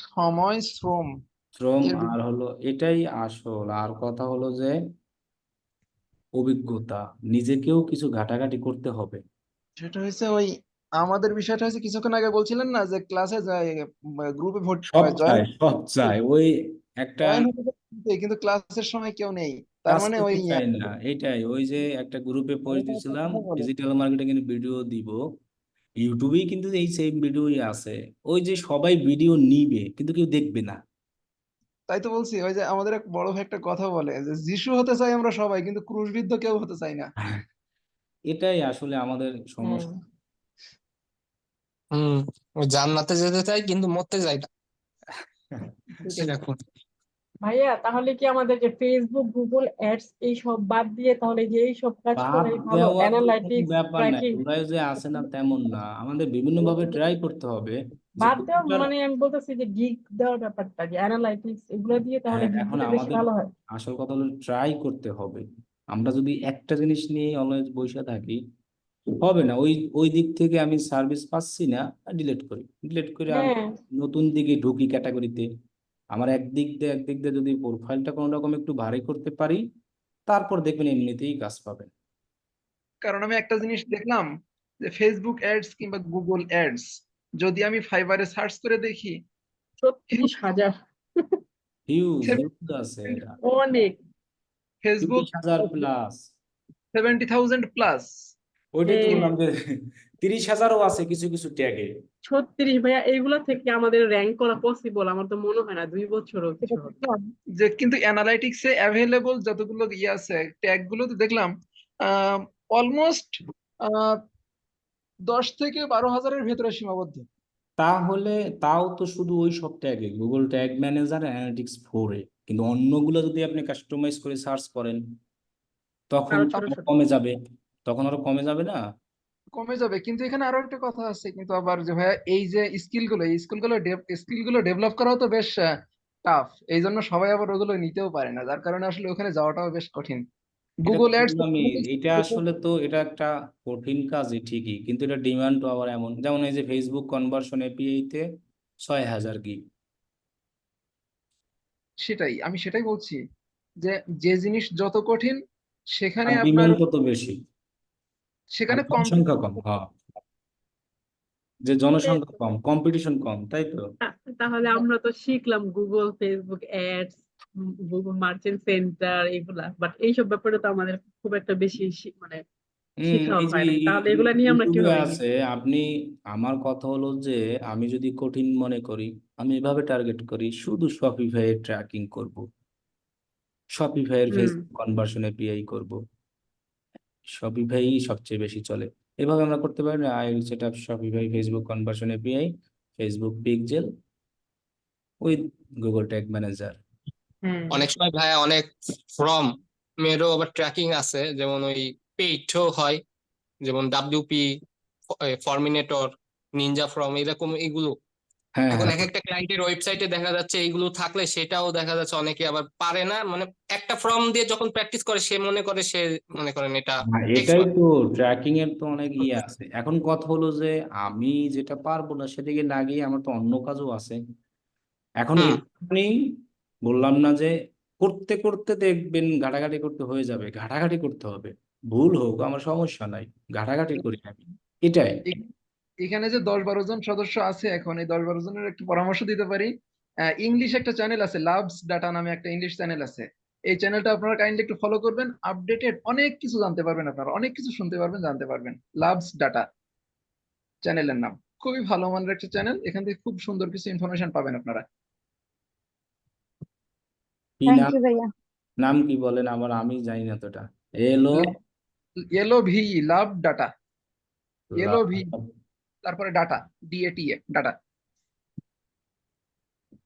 সময়, শ্রম, শ্রম, এর আর হলো এটাই আসল। আর কথা হলো যে অভিজ্ঞতা, নিজেকেও কিছু ঘাটাঘাটি করতে হবে। সেটা হয়েছে ওই আমাদের বিষয়টা হচ্ছে কিছুক্ষণ আগে বলছিলেন না যে ক্লাসে যায় গ্রুপে সব জয়েন চাই, সব চাই, ওই একটা হতে চায়, কিন্তু ক্লাসের সময় কেউ নেই, তার কাজ মানে ওই করতে চাই না, এটাই ওই যে একটা গ্রুপে পোস্ট দিছিলাম ডিজিটাল মার্কেটিং এর ভিডিও দিব, ইউটিউবেই কিন্তু এই সেম ভিডিওই আছে, ওই যে সবাই ভিডিও নিবে কিন্তু কেউ দেখবে না। তাই তো বলছি, ওই যে আমাদের এক বড় ভাই একটা কথা বলে যে যিশু হতে চাই আমরা সবাই, কিন্তু ক্রুশবিদ্ধ কেউ হতে চাই না। এটাই আসলে আমাদের হুম। সমস্যা। হুম, ওই জান্নাতে যেতে চাই কিন্তু মরতে চাই না, সেটাই। এরকম। ভাইয়া তাহলে কি আমাদের যে ফেসবুক গুগল অ্যাডস এই সব বাদ দিয়ে তাহলে যে এই সব কাজ বাদ করাই ভালো, দেওয়া তো কোনো অ্যানালাইটিক্স ব্যাপার নাই, ট্র্যাকিং? ওরাই যে আসে না তেমন না, আমাদের বিভিন্ন ভাবে ট্রাই করতে হবে যে বাদ দেওয়া কোনটার। মানে আমি বলতেছি যে গিগ দেওয়ার ব্যাপারটা, যে অ্যানালাইটিক্স এগুলো দিয়ে তাহলে হ্যাঁ, গিগ এখন দিলে বেশি আমাদের ভালো হয়। আসল কথা হলো ট্রাই করতে হবে। আমরা যদি একটা জিনিস নিয়ে অলওয়েজ বসে থাকি হবে না, ওই ওই দিক থেকে আমি সার্ভিস পাচ্ছি না, ডিলিট করে আমি হ্যাঁ, নতুন দিকে ঢুকি ক্যাটাগরিতে। আমার একদিক দিয়ে যদি প্রোফাইলটা কোনো রকম একটু ভারী করতে পারি, তারপর দেখবেন এমনিতেই কাজ পাবেন। কারণ আমি একটা জিনিস দেখলাম যে ফেসবুক অ্যাডস কিংবা গুগল অ্যাডস যদি আমি ফাইবারে সার্চ করে দেখি, 36,000। হিউজ হিউজ আছে এটা, অনেক। Facebook 30,000 plus. 70,000 প্লাস। ওইটাই তো হ্যাঁ, বললাম যে 30,000ও আছে কিছু কিছু ট্যাগে। 36 ভাইয়া, এইগুলা থেকে আমাদের র্যাঙ্ক করা পসিবল আমার তো মনে হয় না 2 বছরও এটা কিছু হবে। দেখলাম যে কিন্তু অ্যানালাইটিক্সে অ্যাভেলেবল যতগুলো ইয়ে আছে ট্যাগ গুলো তো দেখলাম অলমোস্ট 10 থেকে 12 হাজারের ভেতরে সীমাবদ্ধ। তাহলে তাও তো শুধু ওই সব ট্যাগে গুগল ট্যাগ ম্যানেজার অ্যানালিটিক্স 4-এ, কিন্তু অন্যগুলো যদি আপনি কাস্টমাইজ করে সার্চ করেন তখন আরো তো ছোট আরো ছোট। কমে যাবে, তখন আরো কমে যাবে না। কমে যাবে, কিন্তু এখানে আরো একটা কথা আছে কিন্তু আবার যে ভাইয়া এই যে স্কিল গুলো ডেভেলপ করাও তো বেশ টাফ, এই জন্য সবাই আবার ওগুলো নিতেও পারে না, যার কারণে আসলে ওখানে যাওয়াটাও বেশ কঠিন। এটা গুগল তো অ্যাডস বললামই, এটা আসলে তো এটা একটা কঠিন কাজই ঠিকই, কিন্তু এটা ডিমান্ড আবার এমন, যেমন এই যে ফেসবুক কনভার্সন এপিআই তে 6,000 গিগ। সেটাই, আমি সেটাই বলছি যে যে জিনিস যত কঠিন সেখানে আর আপনার ডিমান্ড তত বেশি, আর সেখানে কম। জনসংখ্যা কম, হ্যাঁ, যে জনসংখ্যা কম কম্পিটিশন কম, তাই তো। তাহলে আমরা তো শিখলাম Google, Facebook ads, Google merchant centre এগুলা, বাট এইসব ব্যাপারে তো আমাদের খুব একটা বেশি মানে শিখা এই যে হয় নাই, তাহলে এগুলা নিয়ে আমরা ইউটিউবে কিভাবে আছে, আপনি, আমার কথা হলো যে আমি যদি কঠিন মনে করি, আমি এভাবে টার্গেট করি, শুধু শপিফাই এর ট্র্যাকিং করব, শপিফাই এর হুম। ফেসবুক কনভার্সন এপিআই করব, শপিফাই সবচেয়ে বেশি চলে। এভাবে আমরা করতে পারি না, I will set up Shopify Facebook conversion API, Facebook pixel with Google tag manager. হুম। অনেক সময় ভাইয়া অনেক ফ্রম এরও আবার ট্র্যাকিং আছে, যেমন ওই পেইডও হয়, যেমন ডাব্লিউপি, ফরমিনেটর, নিনজা ফ্রম, এরকম এগুলো। হ্যাঁ, এখন হ্যাঁ, এক একটা ক্লায়েন্টের ওয়েবসাইটে দেখা যাচ্ছে এইগুলো থাকলে সেটাও দেখা যাচ্ছে অনেকে আবার পারে না, মানে একটা ফর্ম দিয়ে যখন প্র্যাকটিস করে সে মনে করে সে মনে করেন এটা হ্যাঁ, এটাই এক্সপার্ট। তো, ট্র্যাকিং এর তো অনেক ইয়ে আছে। এখন কথা হলো যে আমি যেটা পারবো না সেদিকে না গিয়ে আমার তো অন্য কাজও আছে। এখন হুম। এটা আপনি, বললাম না যে করতে করতে দেখবেন ঘাটাঘাটি করতে হয়ে যাবে, ঘাটাঘাটি করতে হবে, ভুল হোক আমার সমস্যা নাই, ঘাটাঘাটি করি আমি, এটাই। এখ- এখানে যে 10-12 জন সদস্য আছে, এখন এই 10-12 জনের একটু পরামর্শ দিতে পারি। ইংলিশ একটা চ্যানেল আছে, লাভস ডাটা নামে একটা ইংলিশ চ্যানেল আছে। এই চ্যানেলটা আপনারা কাইন্ডলি একটু ফলো করবেন, আপডেটেড অনেক কিছু জানতে পারবেন, আপনারা অনেক কিছু শুনতে পারবেন, জানতে পারবেন। লাভস ডাটা চ্যানেলের নাম, খুবই ভালো মানের একটা চ্যানেল, এখান থেকে খুব সুন্দর কিছু ইনফরমেশন পাবেন আপনারা। কি থ্যাংক নাম, ইউ ভাইয়া। নাম কি বলেন, আবার আমি জানি না তো এটা। এলো ইয়েলো ভি, লাভ ডাটা, ইয়েলো ভি, লাভ, তারপরে ডাটা, DATA ডাটা।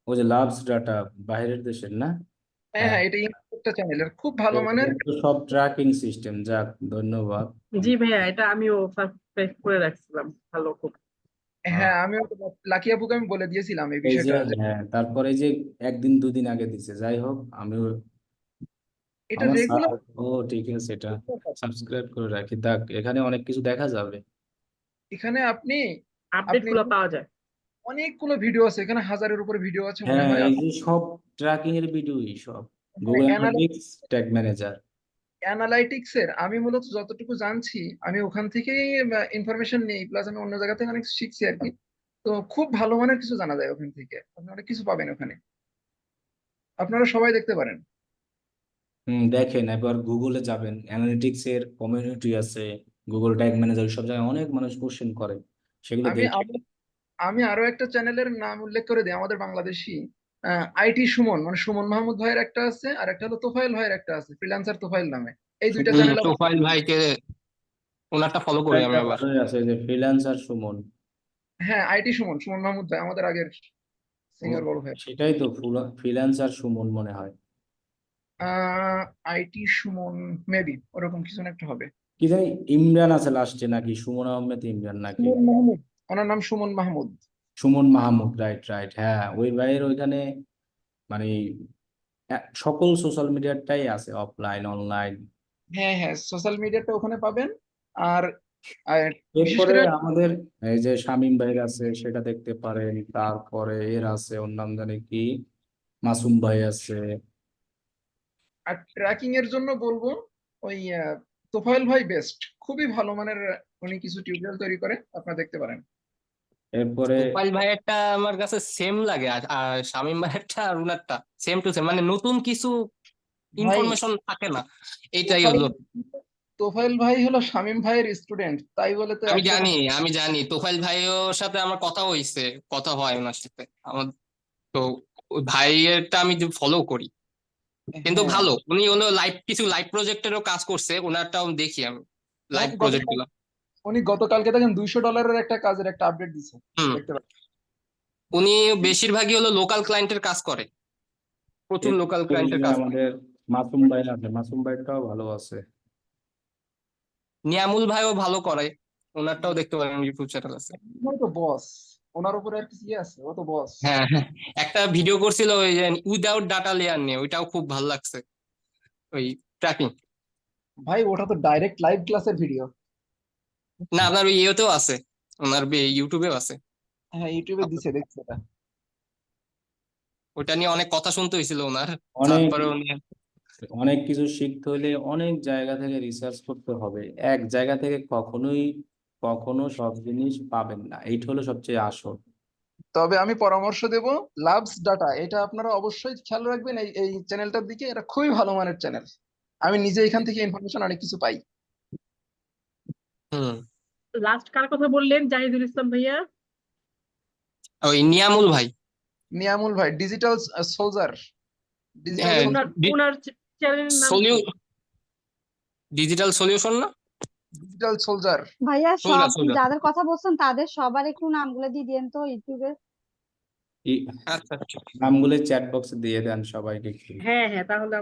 ও যে লাভস ডাটা, বাইরের দেশের না? হ্যাঁ হ্যাঁ, হ্যাঁ, এটা একটা চ্যানেলের খুব ভালো মানের। এগুলো তো সব ট্র্যাকিং সিস্টেম, যাক ধন্যবাদ। জি ভাইয়া, এটা আমিও সাবস্ক্রাইব করে রাখছিলাম, ভালো খুব। হ্যাঁ, হ্যাঁ, আমিও লাকি আপুকে আমি বলে দিয়েছিলাম এই এই যে, বিষয়টা যে হ্যাঁ, তারপরে এই যে একদিন দুদিন আগে দিছে, যাই হোক আমিও এটা আমার রেগুলার। ও ঠিক আছে, এটা সাবস্ক্রাইব করে রাখি, দেখ এখানে অনেক কিছু দেখা যাবে। এখানে আপনি আপডেট আপনি গুলো পাওয়া যায়। অনেকগুলো ভিডিও আছে, এখানে 1000-এর উপরে ভিডিও আছে মনে হ্যাঁ, হয়। এই যে সব ট্র্যাকিং এর ভিডিওই সব, এখানে Google analytics analytics tag manager. Analytics এর আমি মূলত যতটুকু জানছি আমি ওখান থেকেই ইনফরমেশন নেই, প্লাস আমি অন্য জায়গা থেকে অনেক শিখছি আর কি। তো খুব ভালো মানের কিছু জানা যায় ওখান থেকে, আপনি অনেক কিছু পাবেন ওখানে, আপনারা সবাই দেখতে পারেন। দেখেন এবার গুগলে যাবেন, অ্যানালিটিক্স এর কমিউনিটি আছে, গুগল ট্যাগ ম্যানেজার, সব জায়গায় অনেক মানুষ কোশ্চেন করে, সেগুলো আমি দেখে। আমি আমি আরো একটা চ্যানেলের নাম উল্লেখ করে দিই, আমাদের বাংলাদেশি আইটি সুমন, মানে সুমন মাহমুদ ভাইয়ের একটা আছে, আর একটা হলো তোফায়েল ভাইয়ের একটা আছে, ফ্রিল্যান্সার তোফায়েল নামে। এই দুইটা চ্যানেল প্রোফাইল ভাইকে ওনারটা ফলো করি আমি আবার। ভালোই আছে যে ফ্রিল্যান্সার সুমন। হ্যাঁ, আইটি সুমন, সুমন মাহমুদ ভাই আমাদের আগের ও, সিনিয়র বড় ভাই। সেটাই তো ফ্রিল্যান্সার সুমন মনে হয়। আইটি সুমন মেবি ওরকম কিছু না একটা হবে। কি জানি ইমরান আছে লাস্টে, নাকি সুমন আহমেদ ইমরান নাকি? সুমন মাহমুদ, ওনার নাম সুমন মাহমুদ। সুমন মাহমুদ, রাইট রাইট, হ্যাঁ ওই ভাইয়ের ওইখানে মানে সকল সোশ্যাল মিডিয়াটাই আছে, অফলাইন অনলাইন। হ্যাঁ হ্যাঁ, সোশ্যাল মিডিয়াটা ওখানে পাবেন। আর আর বিশেষ এরপরে করে আমাদের এই যে শামীম ভাইয়ের আছে, সেটা দেখতে পারেন। তারপরে এর আছে, ওর নাম জানি কি, মাসুম ভাই আছে। আর ট্র্যাকিং এর জন্য বলবো ওই তোফায়েল ভাই বেস্ট, খুবই ভালো মানের, উনি কিছু টিউটোরিয়াল তৈরি করে, আপনারা দেখতে পারেন। এরপরে প্রোফাইল ভাইয়েরটা আমার কাছে সেম লাগে, আর আর শামীম ভাইয়েরটা আর উনারটা সেম টু সেম, মানে নতুন কিছু ভাই ইনফরমেশন থাকে না, এইটাই তোফায়েল হলো। তোফায়েল ভাই হলো শামীম ভাইয়ের স্টুডেন্ট, তাই বলে তো আমি একসাথে। জানি, আমি জানি তোফাইল ভাইয়ের সাথে আমার কথা হয়েছে, কথা হয় ওনার সাথে আমার। তো ওই ভাইয়েরটা আমি ফলো করি, কিন্তু হ্যাঁ, ভালো, উনি হলো লাইভ কিছু লাইভ প্রজেক্টেরও কাজ করছে, ওনারটাও দেখি আমি লাইভ প্রজেক্ট গুলো। উনি গতকালকে দেখেন $200 একটা কাজের একটা আপডেট দিছে, হুম। দেখতে পারেন। উনি বেশিরভাগই হলো লোকাল ক্লায়েন্টের কাজ করে, প্রচুর লোকাল এরপরে এই ক্লায়েন্টের যে কাজ করে। আমাদের মাসুম ভাই আছে, মাসুম ভাইটাও ভালো আছে। নিয়ামুল ভাইও ভালো করে, ওনারটাও দেখতে পারেন, ইউটিউব চ্যানেল আছে। ওনার তো বস, ওনার উপরে আর কিছু আছে, ও তো বস। হ্যাঁ হ্যাঁ, একটা ভিডিও করছিল ওই যে উইদাউট ডাটা লেয়ার নিয়ে, ওইটাও খুব ভালো লাগছে, ওই ট্র্যাকিং। ভাই ওটা তো ডাইরেক্ট লাইভ ক্লাসের ভিডিও। না, আপনার ওই ইয়েতেও আছে, ওনার ইউটিউবেও আছে। হ্যাঁ, ইউটিউবে দিছে, দেখছি এটা। ওইটা নিয়ে অনেক কথা শুনতে হয়েছিল ওনার, অনেক তারপরে উনি। অনেক কিছু শিখতে হলে অনেক জায়গা থেকে রিসার্চ করতে হবে, এক জায়গা থেকে কখনো সব জিনিস পাবেন না, এইটা হলো সবচেয়ে আসল। তবে আমি পরামর্শ দেব, লাভস ডাটা, এটা আপনারা অবশ্যই খেয়াল রাখবেন, এই এই চ্যানেলটার দিকে, এটা খুবই ভালো মানের চ্যানেল। আমি নিজে এখান থেকে ইনফরমেশন অনেক কিছু পাই। হুম। লাস্ট কার কথা বললেন, জাহিদুল ইসলাম ভাইয়া? ওই নিয়ামুল ভাই। নিয়ামুল ভাই, ডিজিটাল সোলজার, ডিজিটাল হ্যাঁ, ওনার ওনার চ্যানেলের নাম কি? ডিজিটাল সলিউশন না? Digital soldier. ভাইয়া সোজা সব সোজা। যাদের কথা বলছেন তাদের সবার একটু নামগুলো দিয়ে দিয়েন তো ইউটিউবে। এই আচ্ছা আচ্ছা। নামগুলো চ্যাট বক্সে দিয়ে দেন সবাইকে একটু। হ্যাঁ হ্যাঁ, তাহলে